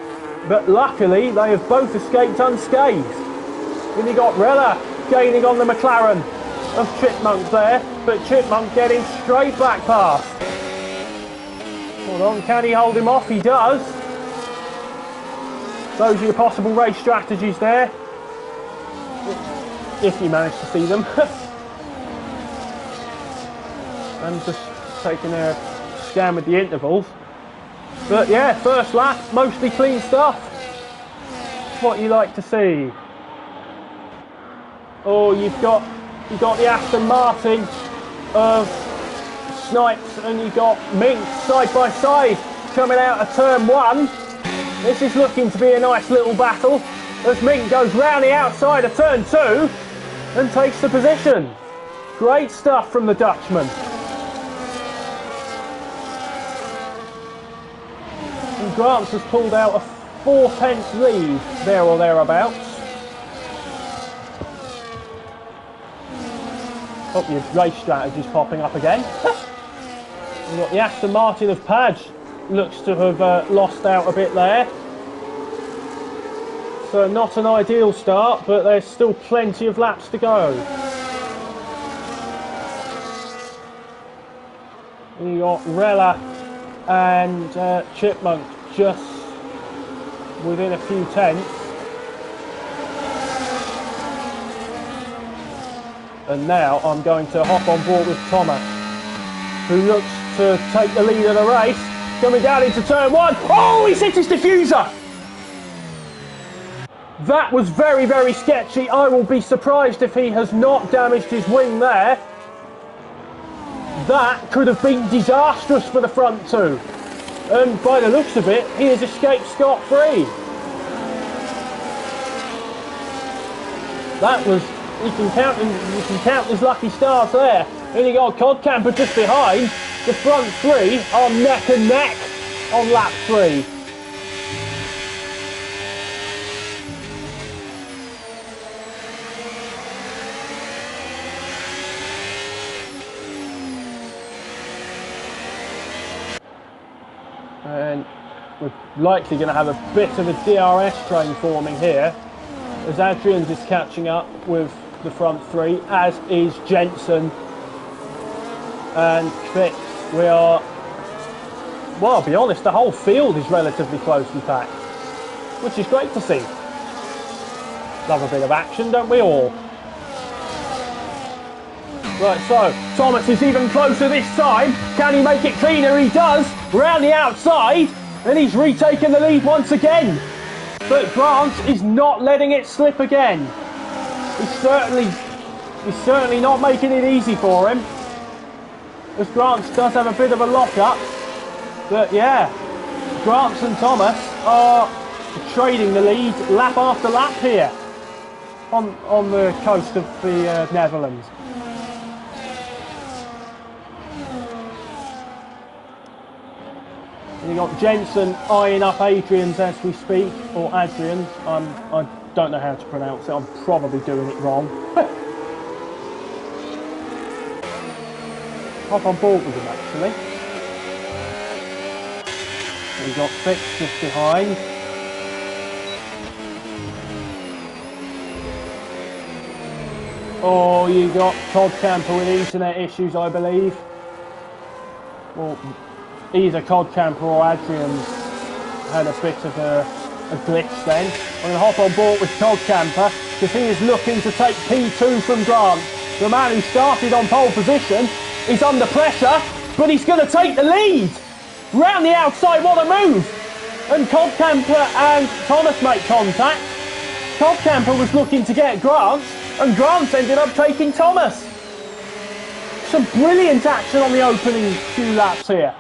S1: but luckily they have both escaped unscathed. Then you got Rella gaining on the McLaren of ChicChipmunk there, but ChicChipmunk getting straight back past. Hold on, can he hold him off? He does. Those are your possible race strategies there, if you manage to see them. And just taking a scan with the intervals. But yeah, first lap, mostly clean stuff. What you like to see. Oh, you've got the Aston Martin of Snipes and you've got Mink side by side coming out of turn 1. This is looking to be a nice little battle as Mink goes round the outside of turn 2 and takes the position. Great stuff from the Dutchman. And Grant has pulled out a 4-tenth lead there or thereabouts. Oh, your race strategy's popping up again. We've got the Aston Martin of Padge. Looks to have lost out a bit there. So not an ideal start, but there's still plenty of laps to go. We got Rella and ChicChipmunk just within a few tenths. And now I'm going to hop on board with Thomas, who looks to take the lead of the race. Coming down into turn 1. Oh, he's hit his diffuser! That was very, very sketchy. I will be surprised if he has not damaged his wing there. That could have been disastrous for the front two. And by the looks of it, he has escaped scot-free. That was, you can count his lucky stars there. And you got Codcamper just behind. The front three are neck and neck on lap 3. And we're likely going to have a bit of a DRS train forming here, as Adrians is catching up with the front three, as is Jenson and Kvix. We are, well, I'll be honest, the whole field is relatively closely packed, which is great to see. Love a bit of action, don't we all? Right, so Thomas is even closer this time. Can he make it cleaner? He does. Round the outside. And he's retaken the lead once again. But Grant is not letting it slip again. He's certainly not making it easy for him. As Grant does have a bit of a lock-up. But yeah, Grant and Thomas are trading the lead lap after lap here on the coast of the Netherlands. And you got Jenson eyeing up Adrian's as we speak, or Adrian's. I don't know how to pronounce it. I'm probably doing it wrong. Hop on board with him actually. We've got Fix just behind. Oh, you got Codcamper with internet issues, I believe. Well, either Codcamper or Adrian's had a bit of a glitch then. I'm going to hop on board with Codcamper because he is looking to take P2 from Grant. The man who started on pole position is under pressure, but he's going to take the lead. Round the outside, what a move! And Codcamper and Thomas make contact. Codcamper was looking to get Grant, and Grant ended up taking Thomas. Some brilliant action on the opening few laps here.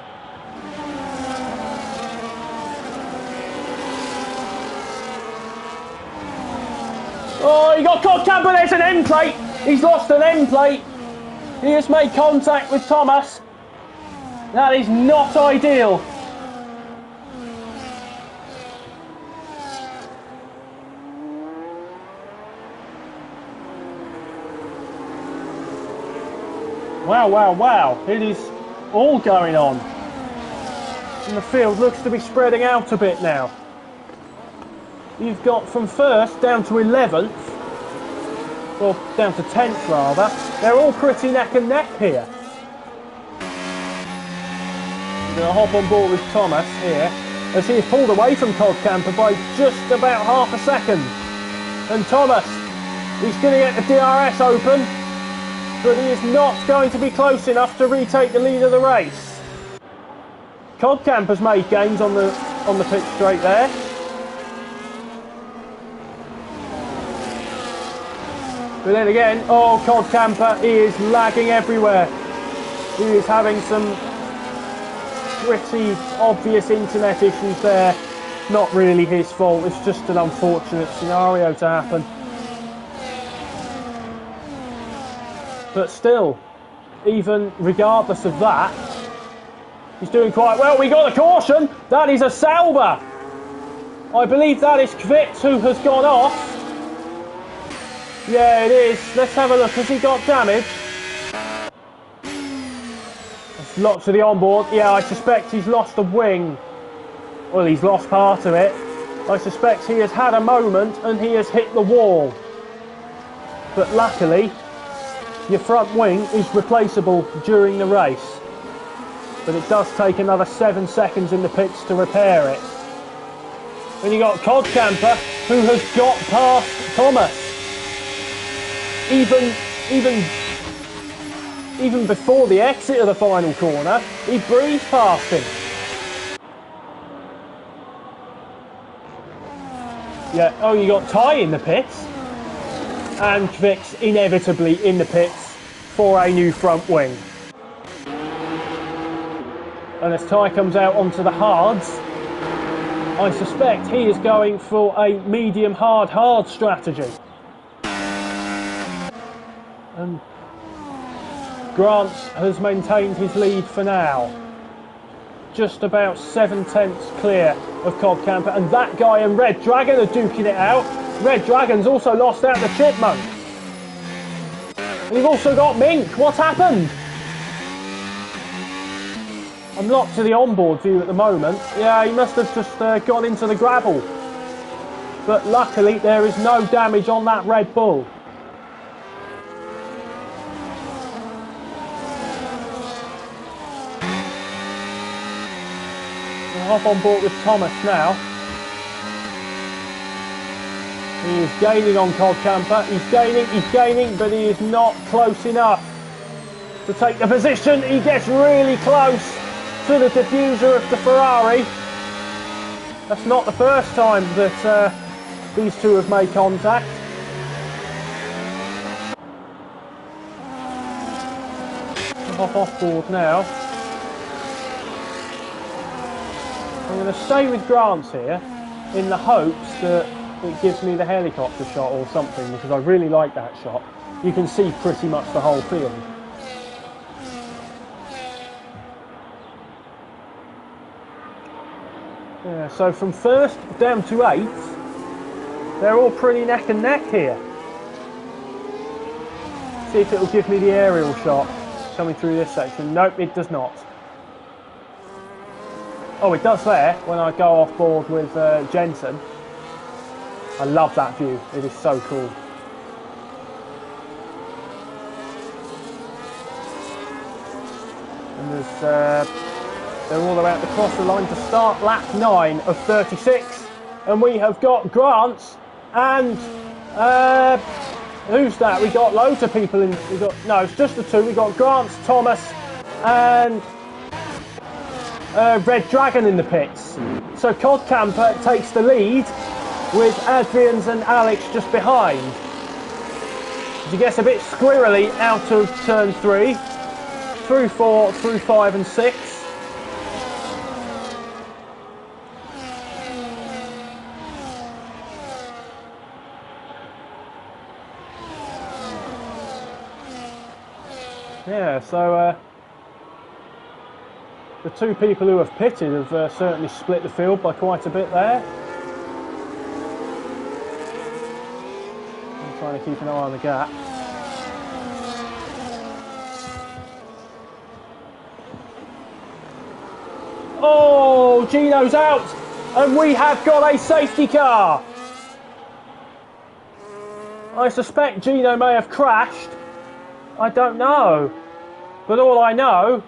S1: Oh, you got Codcamper, there's an end plate. He's lost an end plate. He has made contact with Thomas. That is not ideal. Wow, wow, wow. It is all going on. And the field looks to be spreading out a bit now. You've got from first down to 11th, or down to 10th rather. They're all pretty neck and neck here. I'm going to hop on board with Thomas here, as he is pulled away from Codcamper by just about half a second. And Thomas, he's going to get the DRS open, but he is not going to be close enough to retake the lead of the race. Codcamper's made gains on the pit straight there. But then again, oh, Codcamper is lagging everywhere. He is having some pretty obvious internet issues there. Not really his fault, it's just an unfortunate scenario to happen. But still, even regardless of that, he's doing quite well. We got a caution. That is a Sauber. I believe that is Kvitz who has gone off. Yeah, it is. Let's have a look. Has he got damage? It's locked to the onboard. Yeah, I suspect he's lost a wing. Well, he's lost part of it. I suspect he has had a moment and he has hit the wall. But luckily, your front wing is replaceable during the race. But it does take another 7 seconds in the pits to repair it. And you got Codcamper, who has got past Thomas. Even before the exit of the final corner, he breezed past him. Yeah, oh, you got Ty in the pits. And Kvix inevitably in the pits for a new front wing. And as Ty comes out onto the hards, I suspect he is going for a medium hard strategy. And Grant has maintained his lead for now. Just about 7/10 clear of Codcamper, and that guy and Red Dragon are duking it out. Red Dragon's also lost out the Chipmunk. And you've also got Mink. What's happened? I'm locked to the onboard view at the moment. Yeah, he must have just gone into the gravel. But luckily there is no damage on that Red Bull. I'll hop on board with Thomas now. He is gaining on Codcamper. He's gaining, but he is not close enough to take the position. He gets really close to the diffuser of the Ferrari. That's not the first time that these two have made contact. I'll hop off board now. I'm going to stay with Grant's here in the hopes that it gives me the helicopter shot or something, because I really like that shot. You can see pretty much the whole field. Yeah, so from first down to 8th, they're all pretty neck and neck here. See if it'll give me the aerial shot coming through this section. Nope, it does not. Oh, it does there when I go off board with Jenson. I love that view. It is so cool. And there's they're all about to cross the line to start lap 9 of 36, and we have got Grant and who's that? We got loads of people in. We got no, it's just the two. We got Grant, Thomas, and Red Dragon in the pits. So Codcamper takes the lead with Adrian's and Alex just behind. As he gets a bit squirrely out of turn 3, through 4, through 5 and 6. Yeah, so the two people who have pitted have certainly split the field by quite a bit there. I'm trying to keep an eye on the gap. Oh, Gino's out, and we have got a safety car. I suspect Gino may have crashed. I don't know, but all I know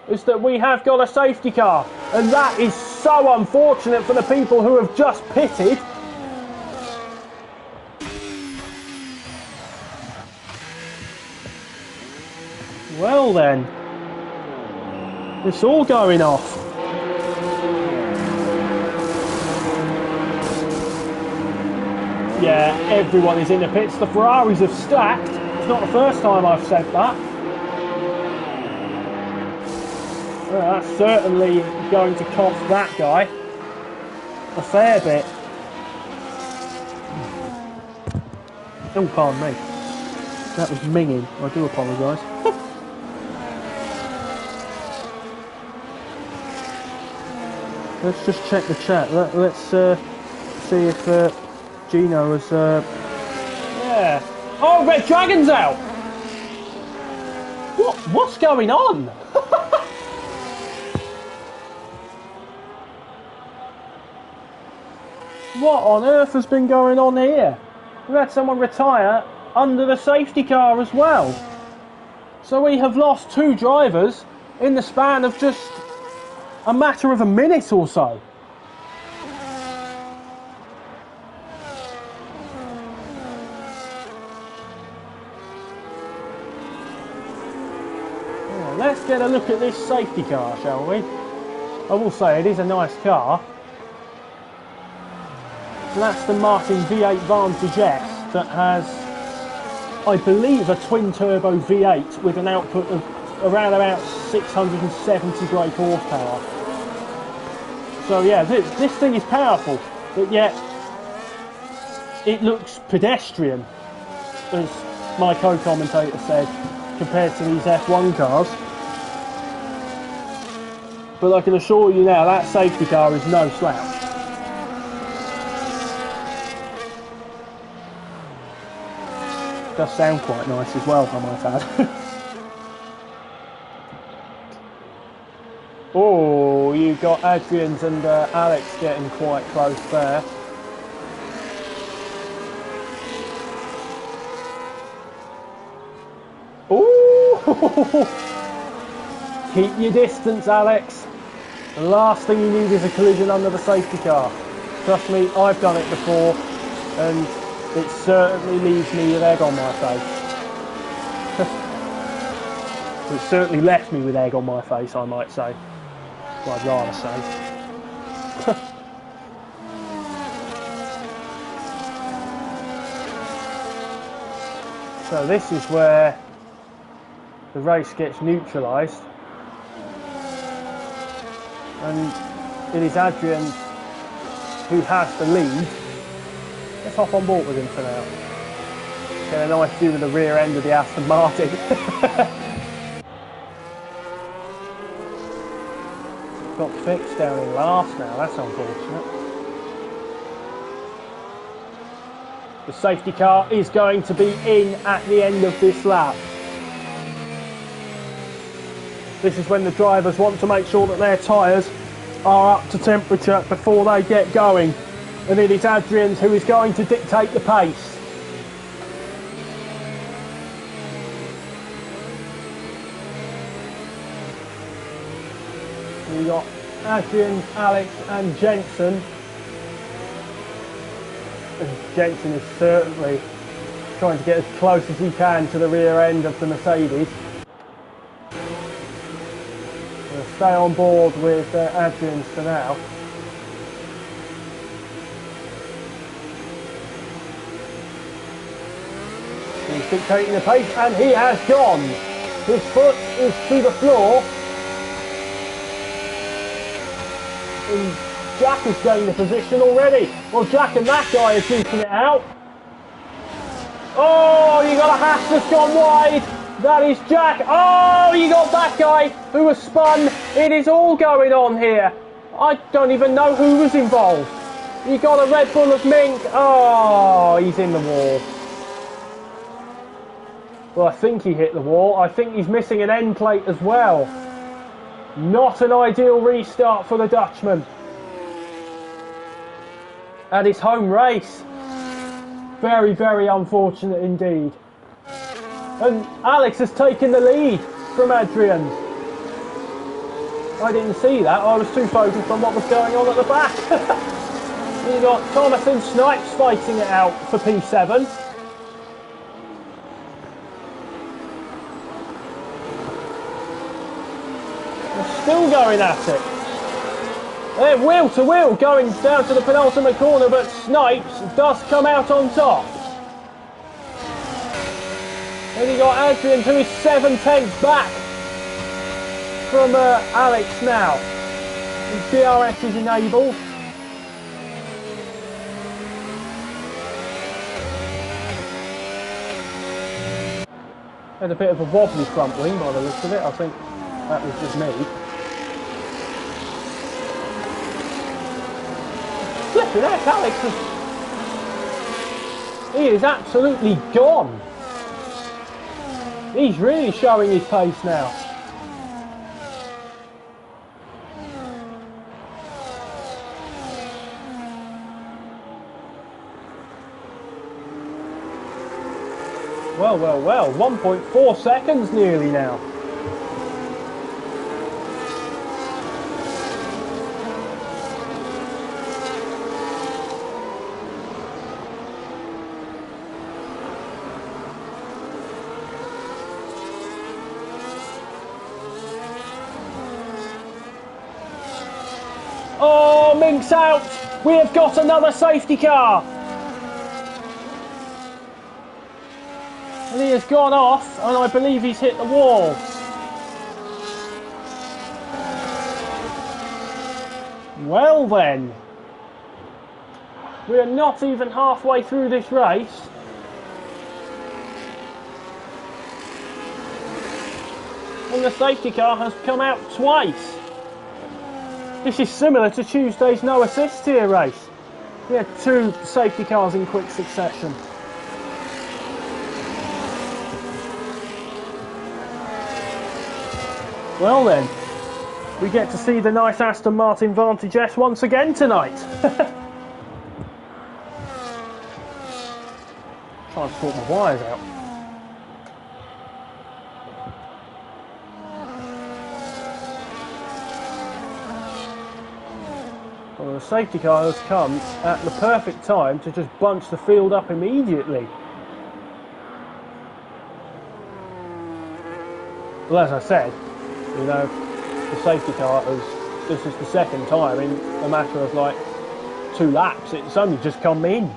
S1: is that we have got a safety car, and that is so unfortunate for the people who have just pitted. Well then, it's all going off. Yeah, everyone is in the pits. The Ferraris have stacked. It's not the first time I've said that. Well, that's certainly going to cost that guy a fair bit. Oh, pardon me. That was minging. I do apologise. Let's just check the chat. Let's see if Gino has... Yeah. Oh, Red Dragon's out! What's going on? What on earth has been going on here? We've had someone retire under the safety car as well. So we have lost 2 drivers in the span of just a matter of a minute or so. Let's get a look at this safety car, shall we? I will say it is a nice car. So that's the Martin V8 Vantage S that has, I believe, a twin-turbo V8 with an output of around about 670 brake horsepower. So yeah, this thing is powerful, but yet it looks pedestrian, as my co-commentator said, compared to these F1 cars. But I can assure you now, that safety car is no slouch. It does sound quite nice as well, I might add. Oh, you've got Adrian's and Alex getting quite close there. Ooh! Keep your distance, Alex. The last thing you need is a collision under the safety car. Trust me, I've done it before, and it certainly leaves me with egg on my face. It certainly left me with egg on my face, I might say. Well, I'd rather say. So this is where the race gets neutralised, and it is Adrian who has the lead. Let's hop on board with him for now. Get a nice view of the rear end of the Aston Martin. Got fixed down in last now, that's unfortunate. The safety car is going to be in at the end of this lap. This is when the drivers want to make sure that their tyres are up to temperature before they get going. And it is Adrian's who is going to dictate the pace. We've got Adrian, Alex and Jenson. And Jenson is certainly trying to get as close as he can to the rear end of the Mercedes. We'll stay on board with Adrian for now. He's dictating the pace and he has gone. His foot is to the floor. And Jack has gained the position already. Well, Jack and that guy are duking it out. Oh, you got a Haas that's gone wide. That is Jack. Oh, you got that guy who was spun. It is all going on here. I don't even know who was involved. You got a Red Bull of Mink. Oh, he's in the wall. Well, I think he hit the wall. I think he's missing an end plate as well. Not an ideal restart for the Dutchman. At his home race. Very, very unfortunate indeed. And Alex has taken the lead from Adrian. I didn't see that. I was too focused on what was going on at the back. You got Thomas and Snipes fighting it out for P7. Still going at it. They're wheel to wheel going down to the penultimate corner, but Snipes does come out on top. Then you got Adrian who is 7/10 back from Alex now. His DRS is enabled. Had a bit of a wobbly front wing by the looks of it. I think that was just me. Flipping heck, Alex he is absolutely gone. He's really showing his pace now. Well, well, well, 1.4 seconds nearly now. Oh, Mink's out! We have got another safety car! And he has gone off, and I believe he's hit the wall. Well then. We are not even halfway through this race. And the safety car has come out twice. This is similar to Tuesday's no assist here race. We had two safety cars in quick succession. Well then, we get to see the nice Aston Martin Vantage S once again tonight. Trying to sort my wires out. Well, the safety car has come at the perfect time to just bunch the field up immediately. Well, as I said, you know, the safety car this is the second time in a matter of like 2 laps. It's only just come in.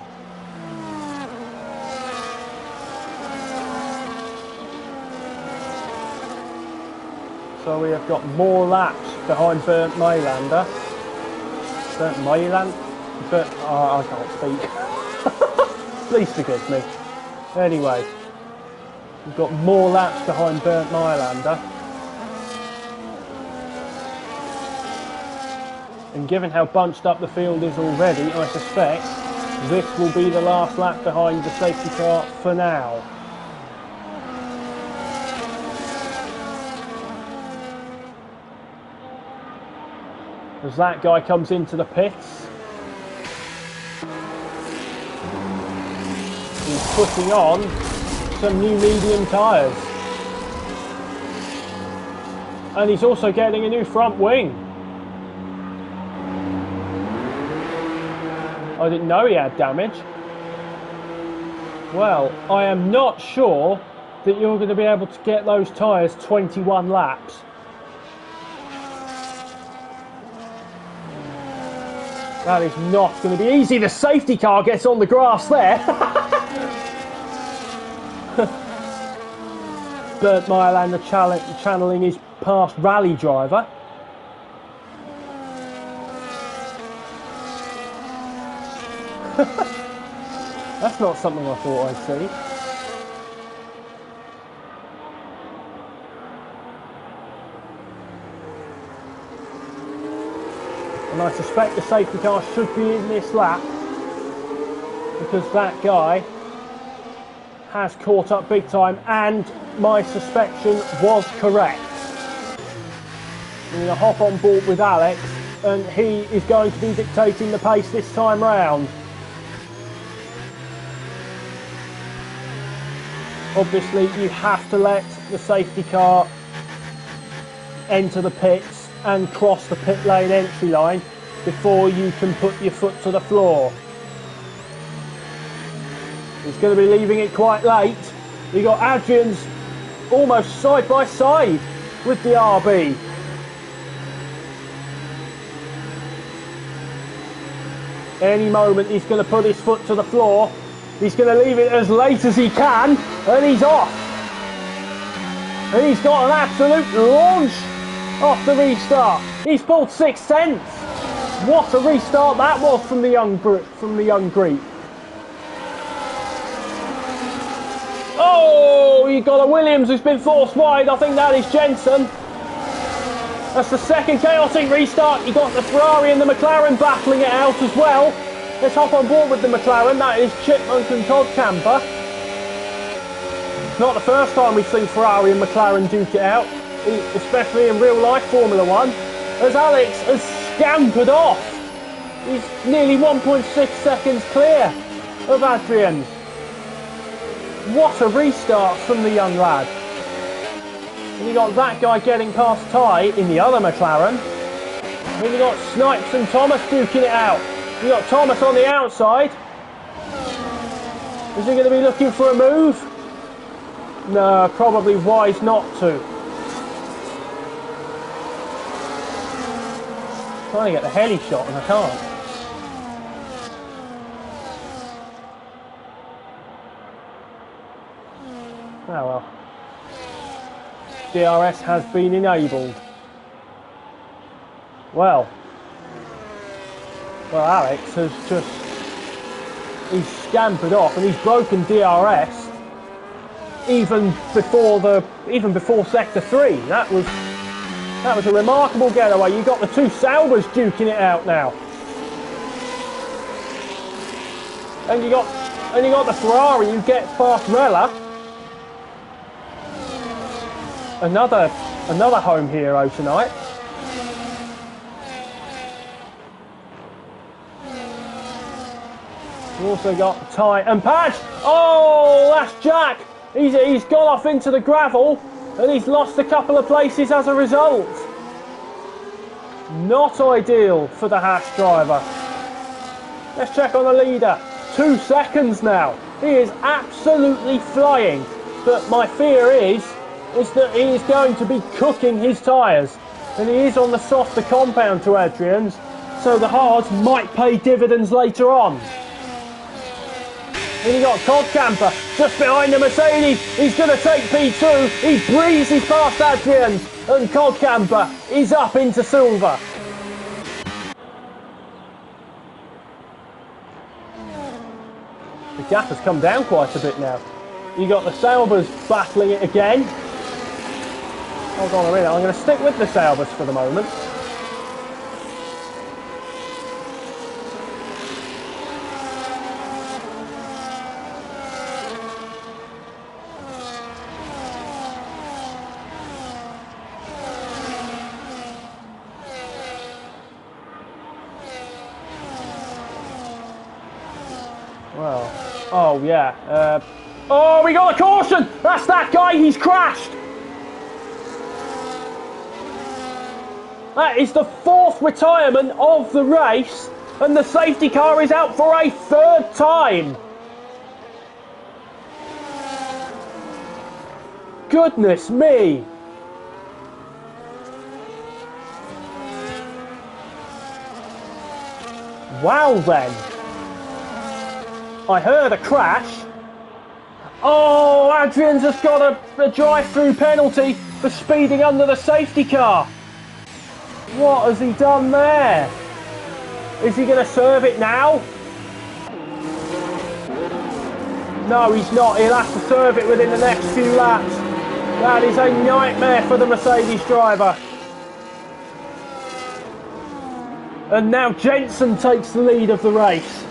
S1: So we have got more laps behind Bernd Maylander. Bernd Maylander? I can't speak. Please forgive me. Anyway, we've got more laps behind Bernd Maylander. And given how bunched up the field is already, I suspect this will be the last lap behind the safety car for now. As that guy comes into the pits, he's putting on some new medium tyres. And he's also getting a new front wing. I didn't know he had damage. Well, I am not sure that you're going to be able to get those tyres 21 laps. That is not going to be easy. The safety car gets on the grass there. Bernd Maylander channeling his past rally driver. That's not something I thought I'd see. And I suspect the safety car should be in this lap because that guy has caught up big time and my suspicion was correct. I'm going to hop on board with Alex and he is going to be dictating the pace this time round. Obviously you have to let the safety car enter the pits and cross the pit lane entry line before you can put your foot to the floor. He's going to be leaving it quite late. You got Adrian's almost side by side with the RB. Any moment he's going to put his foot to the floor. He's going to leave it as late as he can and he's off. And he's got an absolute launch off the restart. He's pulled 6/10. What a restart that was from the young Greek. Oh, you got a Williams who's been forced wide. I think that is Jenson. That's the second chaotic restart. You got the Ferrari and the McLaren battling it out as well. Let's hop on board with the McLaren. That is ChicChipmunk and Codcamper. Not the first time we've seen Ferrari and McLaren duke it out, especially in real life Formula 1, as Alex has scampered off. He's nearly 1.6 seconds clear of Adrian. What a restart from the young lad. And you got that guy getting past Ty in the other McLaren. And then you got Snipes and Thomas duking it out. You got Thomas on the outside. Is he going to be looking for a move? No, probably wise not to. Trying to get the heli shot and I can't. Oh well. DRS has been enabled. Well, Alex has he's scampered off and he's broken DRS even before sector 3. That was a remarkable getaway. You got the two Saubers duking it out now. And you got the Ferrari who gets past Rella. Another home hero tonight. We've also got Ty and Padge. Oh, that's Jack. He's gone off into the gravel and he's lost a couple of places as a result. Not ideal for the Haas driver. Let's check on the leader. 2 seconds now. He is absolutely flying. But my fear is that he is going to be cooking his tyres. And he is on the softer compound to Adrian's. So the hards might pay dividends later on. And you got Codcamper just behind the Mercedes. He's going to take P2. He breezes past Adrian's.
S2: and Codcamper is up into silver. The gap has come down quite a bit now. You got the Sailbers battling it again. Hold on a minute, I'm going to stick with the Sailbers for the moment. Well, oh yeah. Oh, we got a caution! That's that guy, he's crashed! That is the 4th retirement of the race, and the safety car is out for a 3rd time! Goodness me! Wow then! I heard a crash. Oh, Adrian's just got a drive-through penalty for speeding under the safety car. What has he done there? Is he going to serve it now? No, he's not. He'll have to serve it within the next few laps. That is a nightmare for the Mercedes driver. And now Jenson takes the lead of the race.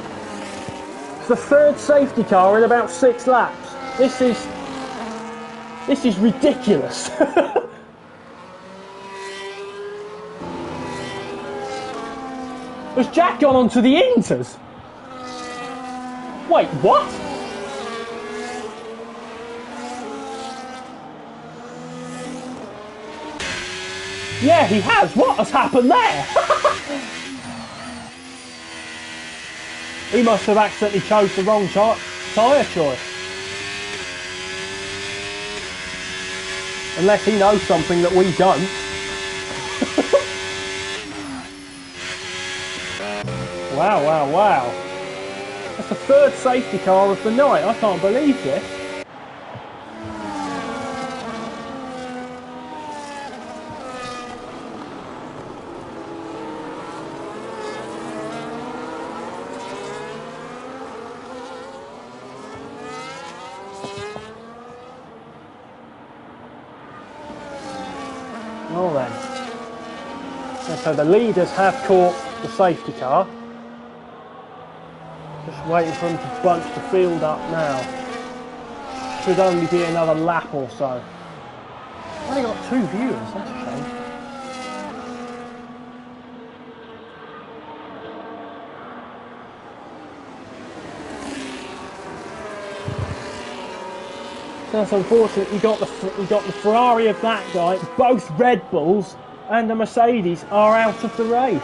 S2: The 3rd safety car in about 6 laps. This is ridiculous. Has Jack gone onto the Inters? Wait, what? Yeah, he has. What has happened there? He must have accidentally chose the wrong tyre choice. Unless he knows something that we don't. Wow, wow, wow. That's the 3rd safety car of the night. I can't believe this. Well then, and so the leaders have caught the safety car. Just waiting for them to bunch the field up now. Should only be another lap or so. Only got 2 viewers, that's a shame. That's unfortunate. You got the Ferrari of that guy. Both Red Bulls and the Mercedes are out of the race.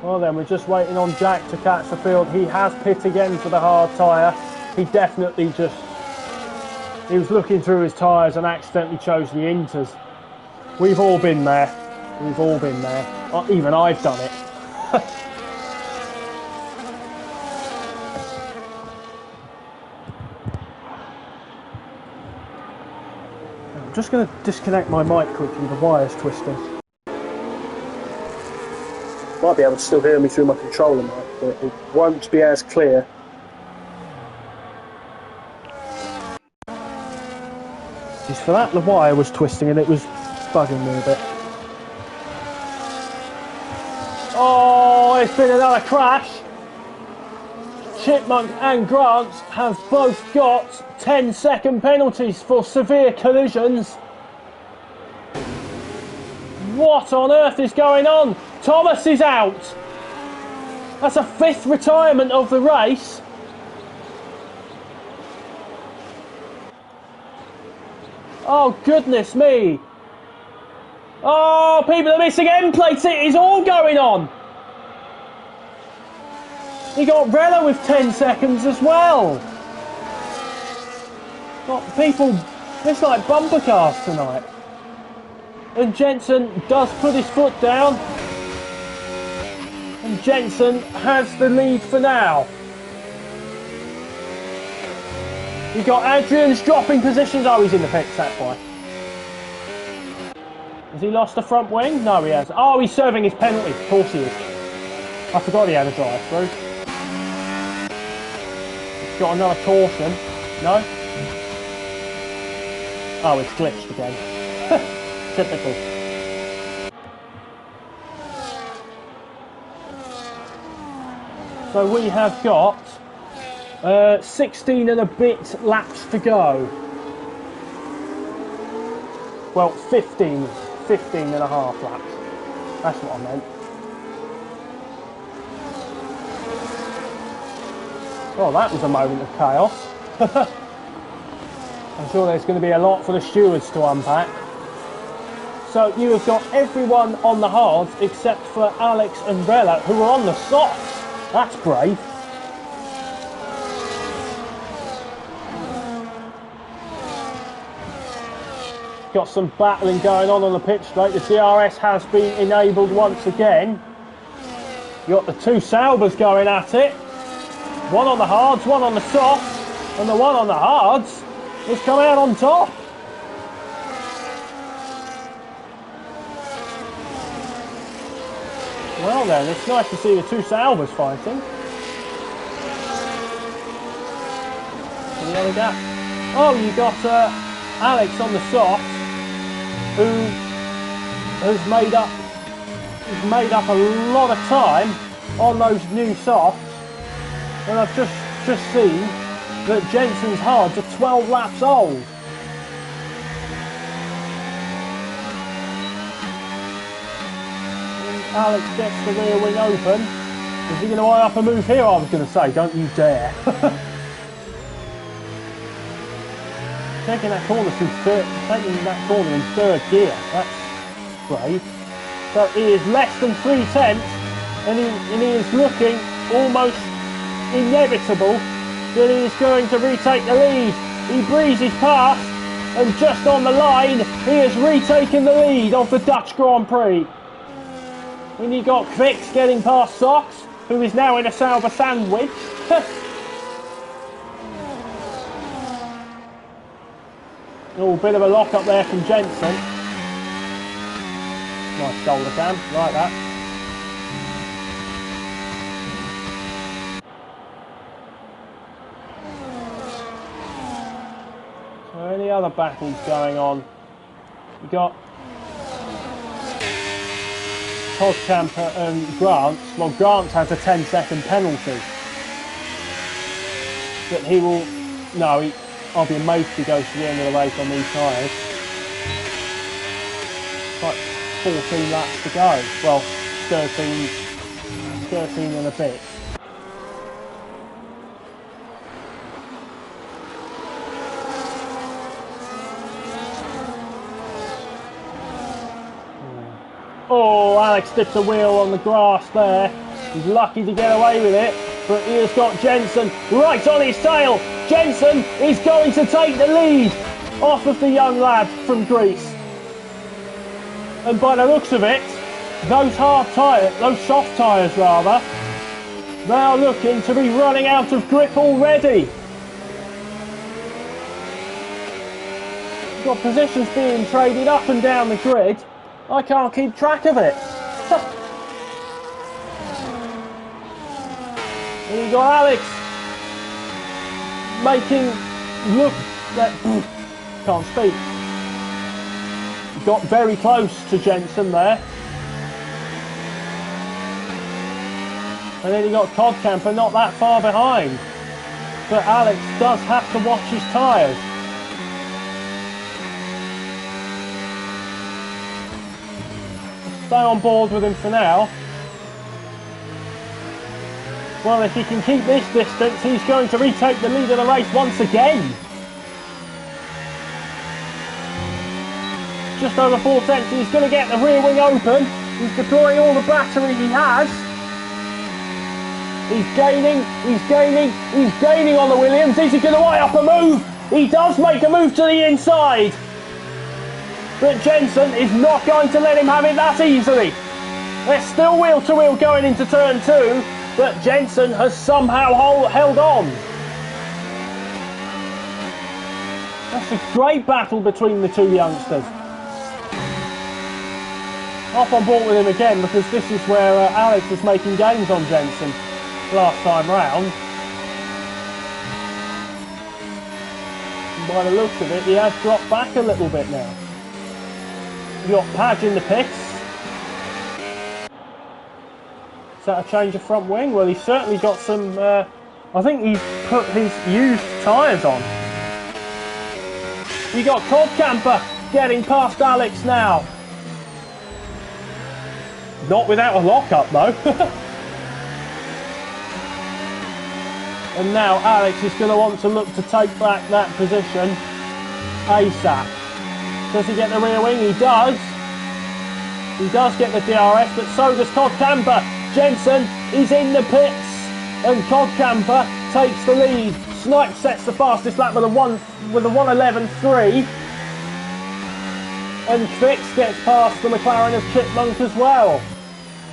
S2: Well then, we're just waiting on Jack to catch the field. He has pit again for the hard tyre. He definitely he was looking through his tyres and accidentally chose the Inters. We've all been there. We've all been there. Even I've done it. I'm just going to disconnect my mic quickly, the wire's twisting. Might be able to still hear me through my controller mic, but it won't be as clear. Just for that, the wire was twisting and it was bugging me a bit. Oh, it's been another crash. Chipmunk and Grant have both got 10-second penalties for severe collisions. What on earth is going on? Thomas is out. That's a 5th retirement of the race. Oh, goodness me. Oh, people are missing end plates. It is all going on. You got Rella with 10 seconds as well. Got people, it's like bumper cars tonight. And Jenson does put his foot down. And Jenson has the lead for now. You've got Adrian's dropping positions. Oh, he's in the pits, that's why. Has he lost the front wing? No, he has. Oh, he's serving his penalty. Of course he is. I forgot he had a drive-through. He's got another caution. No? Oh, it's glitched again. Typical. So we have got 16 and a bit laps to go. Well, 15 and a half laps. That's what I meant. Oh, that was a moment of chaos. I'm sure there's going to be a lot for the stewards to unpack. So you have got everyone on the hards except for Alex and Bella, who are on the softs. That's brave. Got some battling going on the pit straight. The DRS has been enabled once again. You got the two Saubers going at it. One on the hards, one on the softs, and the one on the hards has come out on top. Well then, it's nice to see the two Saubers fighting. Any other gap? Oh, you got Alex on the softs, who has made up a lot of time on those new softs, and I've just seen that Jenson's hards are 12 laps old. And Alex gets the rear wing open. Is he going to eye up a move here? I was going to say, don't you dare. Taking that corner in third gear, that's brave. So he is less than 3/10, and he is looking almost inevitable that he is going to retake the lead. He breezes past, and just on the line, he has retaken the lead of the Dutch Grand Prix. And you got Kvix getting past Sox, who is now in a Sauber sandwich. Oh, bit of a lock up there from Jenson. Nice shoulder cam, like that. So any other battles going on? You got Codcamper and Grant. Well, Grant has a 10-second penalty. But he will... No, I'll be amazed if he goes to the end of the race on these tyres. Like 14 laps to go. Well, 13 and a bit. Oh, Alex dipped the wheel on the grass there. He's lucky to get away with it, but he has got Jenson right on his tail. Jenson is going to take the lead off of the young lad from Greece. And by the looks of it, those soft tyres rather, they are looking to be running out of grip already. You've got positions being traded up and down the grid. I can't keep track of it. And you got Alex making look that can't speak. Got very close to Jenson there. And then you got Codcamper not that far behind. But Alex does have to watch his tyres. Stay on board with him for now. Well, if he can keep this distance, he's going to retake the lead of the race once again. Just over 4/10, he's going to get the rear wing open. He's deploying all the battery he has. He's gaining on the Williams. Is he going to eye up a move? He does make a move to the inside. But Jenson is not going to let him have it that easily. They're still wheel to wheel going into turn 2, but Jenson has somehow held on. That's a great battle between the two youngsters. Off on board with him again, because this is where Alex was making gains on Jenson last time round. And by the looks of it, he has dropped back a little bit now. You've got Padge in the pits. Is that a change of front wing? Well, he's certainly got some... I think he's put his used tyres on. You got Codcamper getting past Alex now. Not without a lock-up, though. And now Alex is going to want to look to take back that position ASAP. Does he get the rear wing? He does. He does get the DRS, but so does Codcamper. Jenson is in the pits, and Codcamper takes the lead. Snipes sets the fastest lap with a 1:11.3, and Fix gets past the McLaren of ChicChipmunk as well.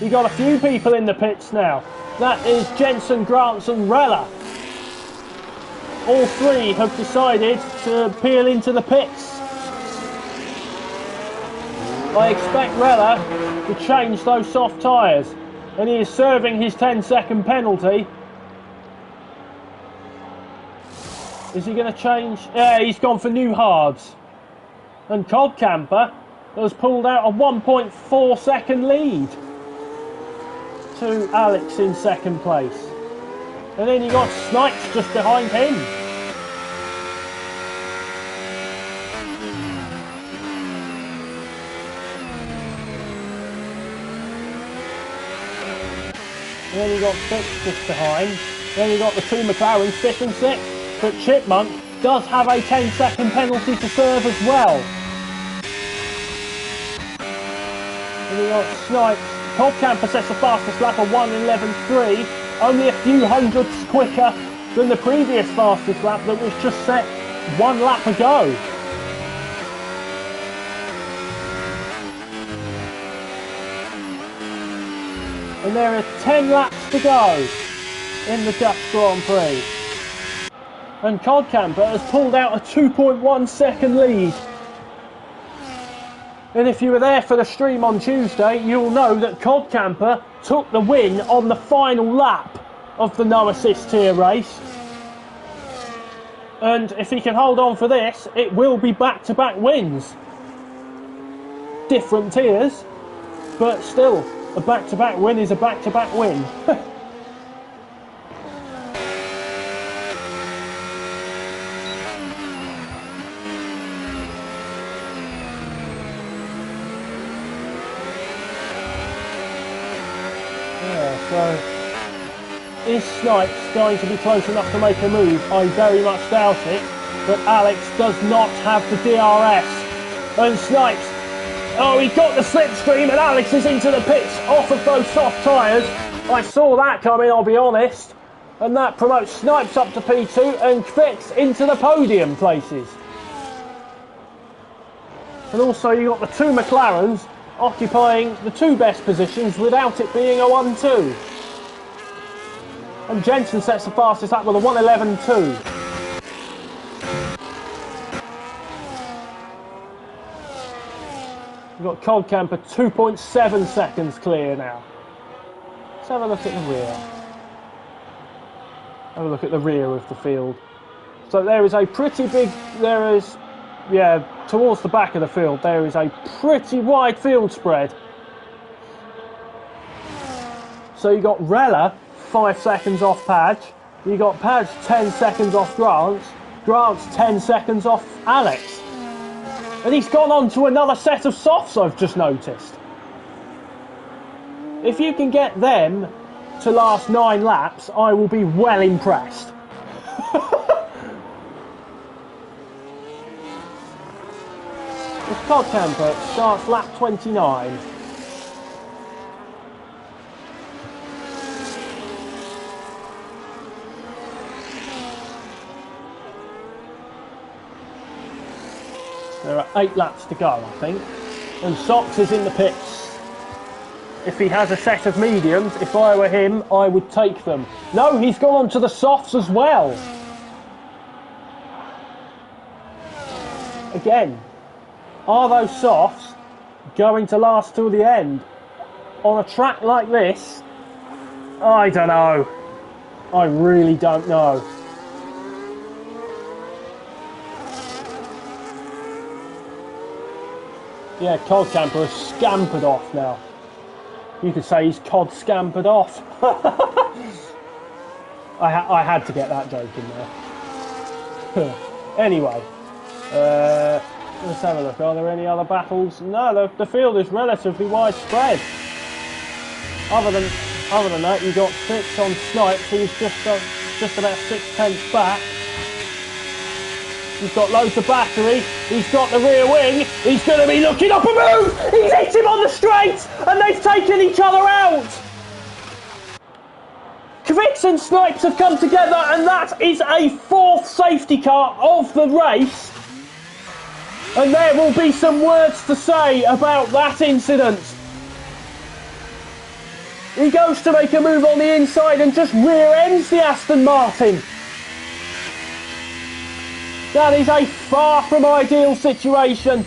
S2: You got a few people in the pits now. That is Jenson, Grants, and Rella. All three have decided to peel into the pits. I expect Rella to change those soft tyres, and he is serving his 10-second penalty. Is he going to change? Yeah, he's gone for new hards. And Codcamper has pulled out a 1.4 second lead to Alex in second place. And then you got Snipes just behind him. And then you got Fix just behind. Then you got the two McLarens, 5th and 6th. But Chipmunk does have a 10-second penalty to serve as well. And you got Snipes. Codcamper sets the fastest lap of 1:11.3, only a few hundredths quicker than the previous fastest lap that was just set 1 lap ago. And there are 10 laps to go in the Dutch Grand Prix. And Codcamper has pulled out a 2.1 second lead. And if you were there for the stream on Tuesday, you'll know that Codcamper took the win on the final lap of the no assist tier race. And if he can hold on for this, it will be back-to-back wins. Different tiers, but still, a back-to-back win is a back-to-back win. So, is Snipes going to be close enough to make a move? I very much doubt it, but Alex does not have the DRS. And Snipes, oh, he got the slipstream, and Alex is into the pits off of those soft tyres. I saw that coming, I'll be honest. And that promotes Snipes up to P2 and Fix into the podium places. And also you got the two McLarens occupying the two best positions without it being a 1-2. And Jenson sets the fastest lap with a 1:11.2. We've got Codcamper 2.7 seconds clear now. Let's have a look at the rear. Have a look at the rear of the field. So there is a pretty big, towards the back of the field, there is a pretty wide field spread. So you got Rella 5 seconds off Padge. You got Padge 10 seconds off Grants. Grant's 10 seconds off Alex. And he's gone on to another set of softs, I've just noticed. If you can get them to last 9 laps, I will be well impressed. The Codcamper starts lap 29. There are 8 laps to go, I think. And Socks is in the pits. If he has a set of mediums, if I were him, I would take them. No, he's gone on to the softs as well. Again, are those softs going to last till the end? On a track like this, I don't know. I really don't know. Yeah, Codcamper has scampered off now. You could say he's cod scampered off. I had to get that joke in there. Anyway, let's have a look. Are there any other battles? No, the field is relatively widespread. Other than that, you got Fix on Snipes, who's just about 6/10 back. He's got loads of battery. He's got the rear wing. He's going to be looking up a move. He's hit him on the straight, and they've taken each other out. Kvix and Snipes have come together, and that is a 4th safety car of the race. And there will be some words to say about that incident. He goes to make a move on the inside and just rear ends the Aston Martin. That is a far from ideal situation.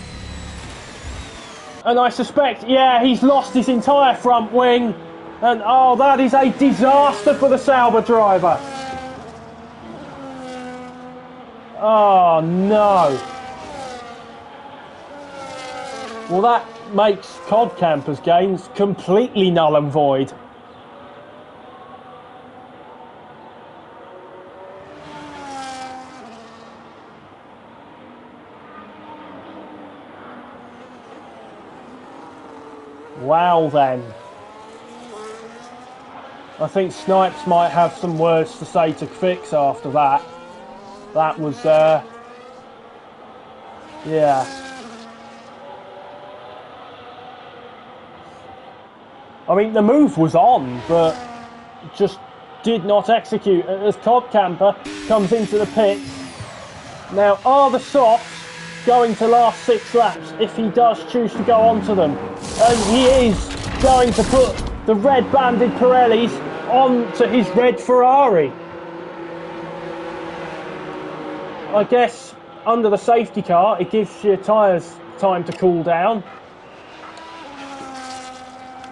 S2: And I suspect, yeah, he's lost his entire front wing. And oh, that is a disaster for the Sauber driver. Oh no. Well, that makes Codcamper's gains completely null and void. Wow then. I think Snipes might have some words to say to Kvix after that. That was, yeah. I mean, the move was on, but just did not execute as Codcamper comes into the pits. Now, are the softs going to last 6 laps if he does choose to go onto them? And he is going to put the red banded Pirellis onto his red Ferrari. I guess under the safety car it gives your tyres time to cool down.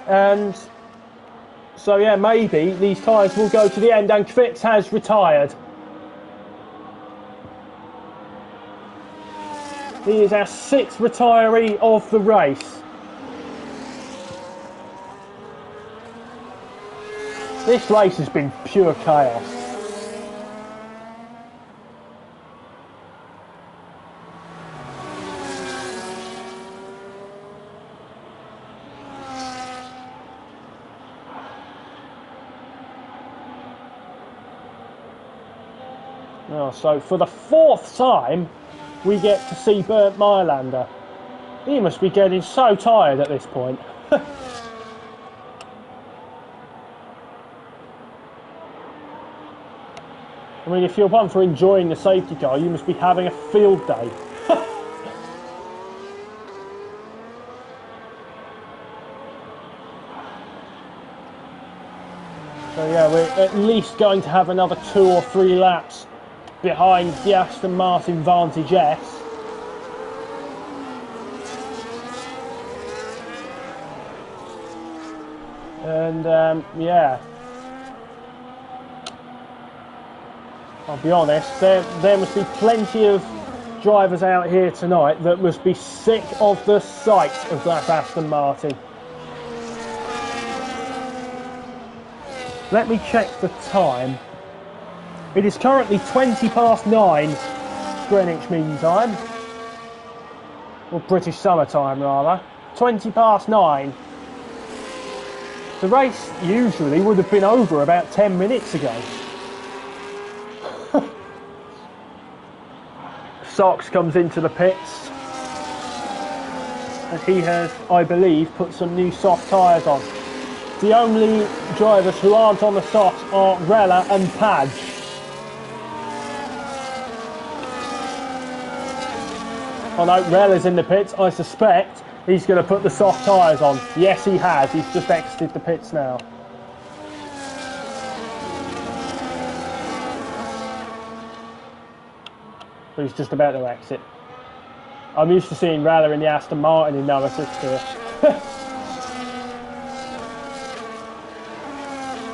S2: And so yeah, maybe these tyres will go to the end, and Kvix has retired. He is our 6th retiree of the race. This race has been pure chaos. Oh, so for the 4th time, we get to see Bernd Mailander. He must be getting so tired at this point. I mean, if you're one for enjoying the safety car, you must be having a field day. So yeah, we're at least going to have another 2 or 3 laps behind the Aston Martin Vantage S. And yeah, I'll be honest, there must be plenty of drivers out here tonight that must be sick of the sight of that Aston Martin. Let me check the time. It is currently 20 past 9 Greenwich Mean Time, or British Summer Time rather. 20 past 9. The race usually would have been over about 10 minutes ago. Socks comes into the pits, and he has, I believe, put some new soft tyres on. The only drivers who aren't on the softs are Rella and Padge. Oh no, Rel is in the pits. I suspect he's going to put the soft tyres on. Yes, he has. He's just exited the pits now. But he's just about to exit. I'm used to seeing Rel in the Aston Martin in number 6 here.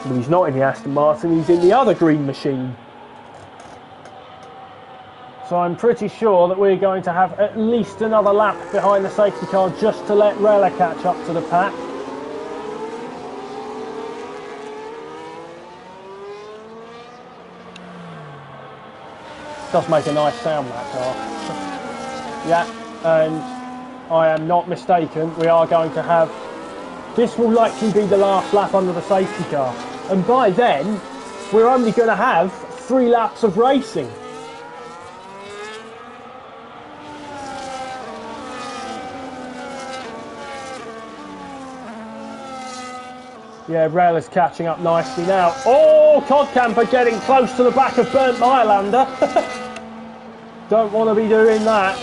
S2: But he's not in the Aston Martin, he's in the other green machine. So I'm pretty sure that we're going to have at least another lap behind the safety car just to let Rella catch up to the pack. Does make a nice sound, that car. Yeah, and I am not mistaken, we are going to have... This will likely be the last lap under the safety car. And by then, we're only going to have 3 laps of racing. Yeah, Rail is catching up nicely now. Oh, Codcamper getting close to the back of Burnt Mailander. Don't want to be doing that.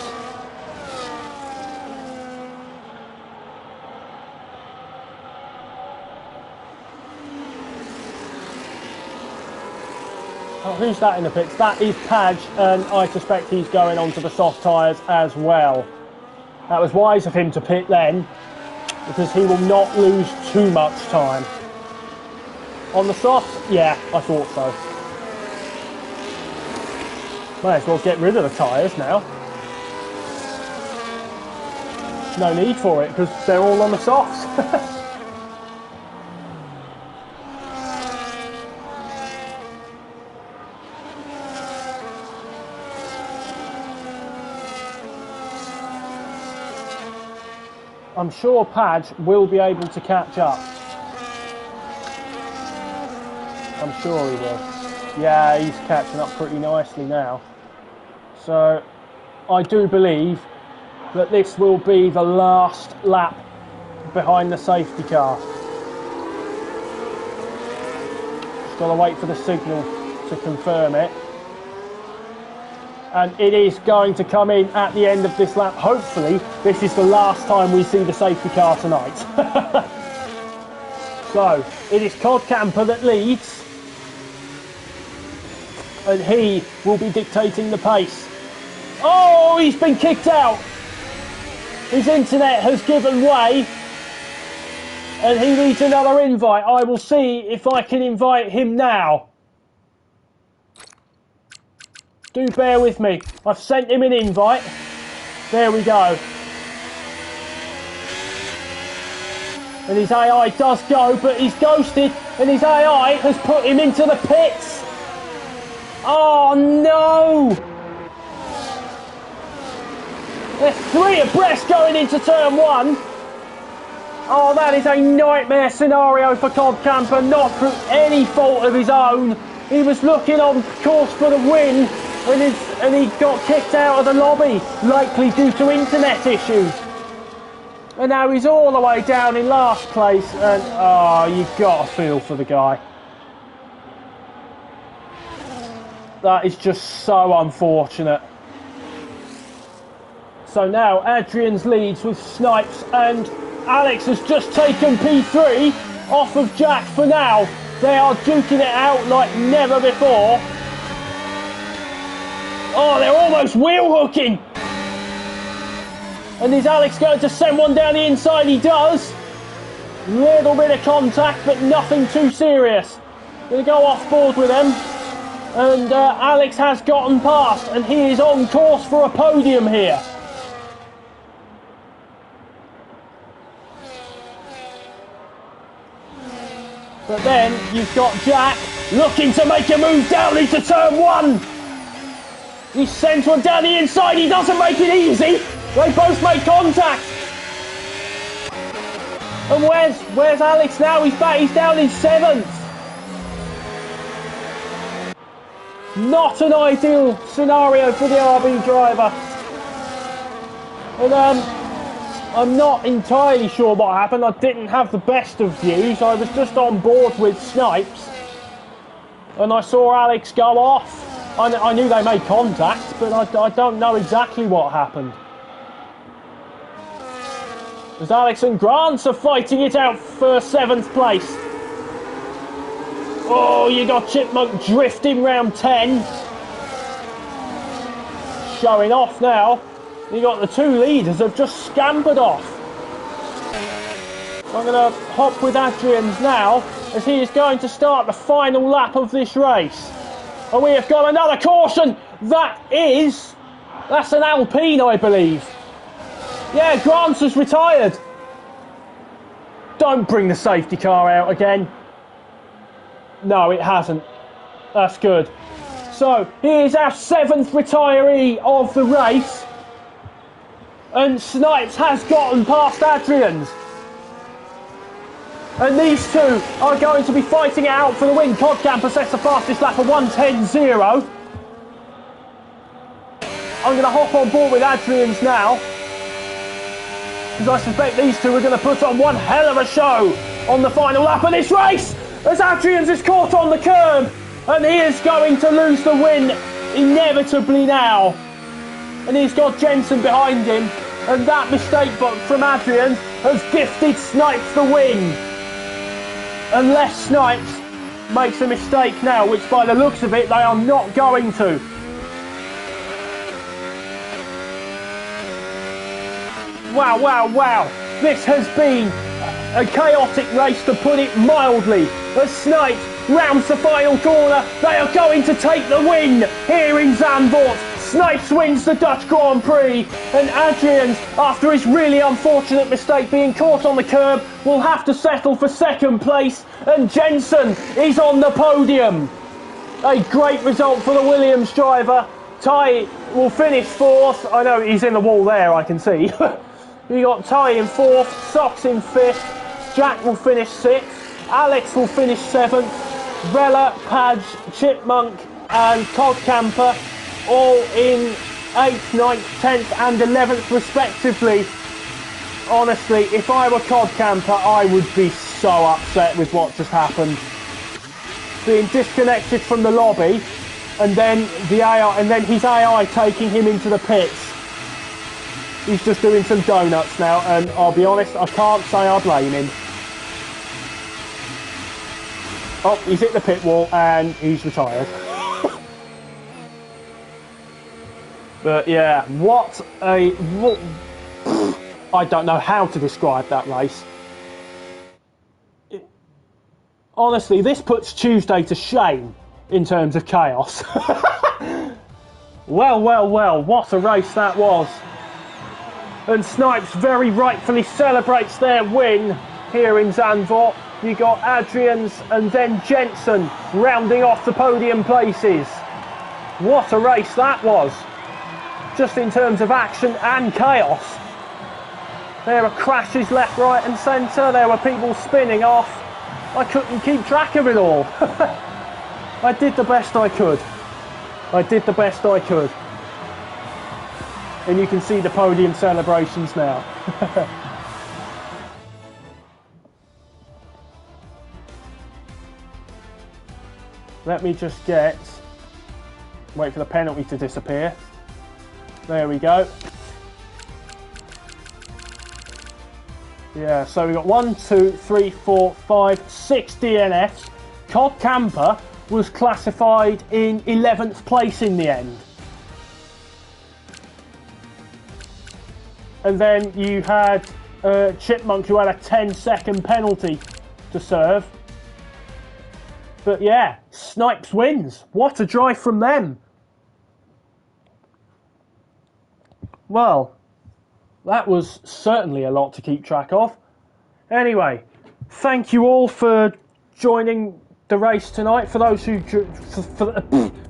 S2: Oh, who's that in the pits? That is Padge, and I suspect he's going onto the soft tyres as well. That was wise of him to pit then, because he will not lose too much time. On the soft, yeah, I thought so. Might as well get rid of the tyres now. No need for it, because they're all on the softs. I'm sure Padge will be able to catch up. I'm sure he will. Yeah, he's catching up pretty nicely now. So, I do believe that this will be the last lap behind the safety car. Just got to wait for the signal to confirm it. And it is going to come in at the end of this lap. Hopefully, this is the last time we see the safety car tonight. So, it is Codcamper that leads. And he will be dictating the pace. Oh, he's been kicked out. His internet has given way. And he needs another invite. I will see if I can invite him now. Do bear with me. I've sent him an invite. There we go. And his AI does go, but he's ghosted. And his AI has put him into the pits. Oh no! They're 3 abreast going into turn 1. Oh, that is a nightmare scenario for Codcamper, not through any fault of his own. He was looking on course for the win, and he got kicked out of the lobby, likely due to internet issues. And now he's all the way down in last place, and oh, you've got to feel for the guy. That is just so unfortunate. So now Adrian's leads with Snipes, and Alex has just taken P3 off of Jack for now. They are duking it out like never before. Oh, they're almost wheel hooking. And is Alex going to send one down the inside? He does. Little bit of contact, but nothing too serious. Going to go off board with them. And Alex has gotten past, and he is on course for a podium here. But then you've got Jack looking to make a move down into turn 1. He sends one down the inside. He doesn't make it easy. They both make contact. And where's Alex now? He's back. He's down in 7th. Not an ideal scenario for the RB driver. And I'm not entirely sure what happened. I didn't have the best of views. I was just on board with Snipes. And I saw Alex go off. I knew they made contact, but I don't know exactly what happened. as Alex and Grant are fighting it out for 7th place. Oh, you got Chipmunk drifting round 10. Showing off now. You got the 2 leaders have just scampered off. I'm going to hop with Adrian's now, as he is going to start the final lap of this race. And we have got another caution. That's an Alpine, I believe. Yeah, Grant has retired. Don't bring the safety car out again. No, it hasn't. That's good. So, here's our 7th retiree of the race. And Snipes has gotten past Adrian's. And these two are going to be fighting it out for the win. Codcamper sets the fastest lap of 1:10.0. I'm going to hop on board with Adrian's now, because I suspect these two are going to put on one hell of a show on the final lap of this race, as Adrian's is caught on the curb, and he is going to lose the win inevitably now. And he's got Jenson behind him, and that mistake from Adrian has gifted Snipes the win. Unless Snipes makes a mistake now, which by the looks of it they are not going to. Wow, wow, wow. This has been a chaotic race, to put it mildly. As Snipes rounds the final corner, they are going to take the win here in Zandvoort. Snipes wins the Dutch Grand Prix, and Adrian's, after his really unfortunate mistake being caught on the curb, will have to settle for 2nd place, and Jenson is on the podium. A great result for the Williams driver. Ty will finish 4th. I know he's in the wall there, I can see. You got Ty in 4th, Socks in 5th, Jack will finish 6th, Alex will finish 7th, Vella, Padge, Chipmunk and Codcamper all in 8th, 9th, 10th and 11th respectively. Honestly, if I were Codcamper, I would be so upset with what just happened. Being disconnected from the lobby, and then the AI, and then his AI taking him into the pits. He's just doing some donuts now, and I'll be honest, I can't say I blame him. Oh, he's hit the pit wall and he's retired. But yeah, I don't know how to describe that race. Honestly, this puts Tuesday to shame in terms of chaos. Well, well, well, what a race that was. And Snipes very rightfully celebrates their win here in Zandvoort. You got Adrian's and then Jenson rounding off the podium places. What a race that was. Just in terms of action and chaos. There were crashes left, right and centre. There were people spinning off. I couldn't keep track of it all. I did the best I could. I did the best I could. And you can see the podium celebrations now. Let me just wait for the penalty to disappear. There we go. Yeah, so we got 1, 2, 3, 4, 5, 6 DNFs. Codcamper was classified in 11th place in the end. And then you had Chipmunk, who had a 10-second penalty to serve. But yeah, Snipes wins. What a drive from them. Well, that was certainly a lot to keep track of. Anyway, thank you all for joining the race tonight. For those who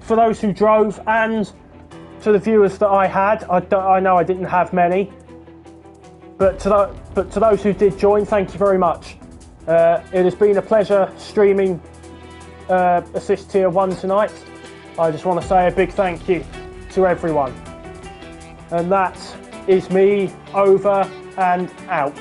S2: for those who drove, and to the viewers that I had. I know I didn't have many, but to those who did join, thank you very much. It has been a pleasure streaming Assist Tier 1 tonight. I just want to say a big thank you to everyone. And that is me over and out.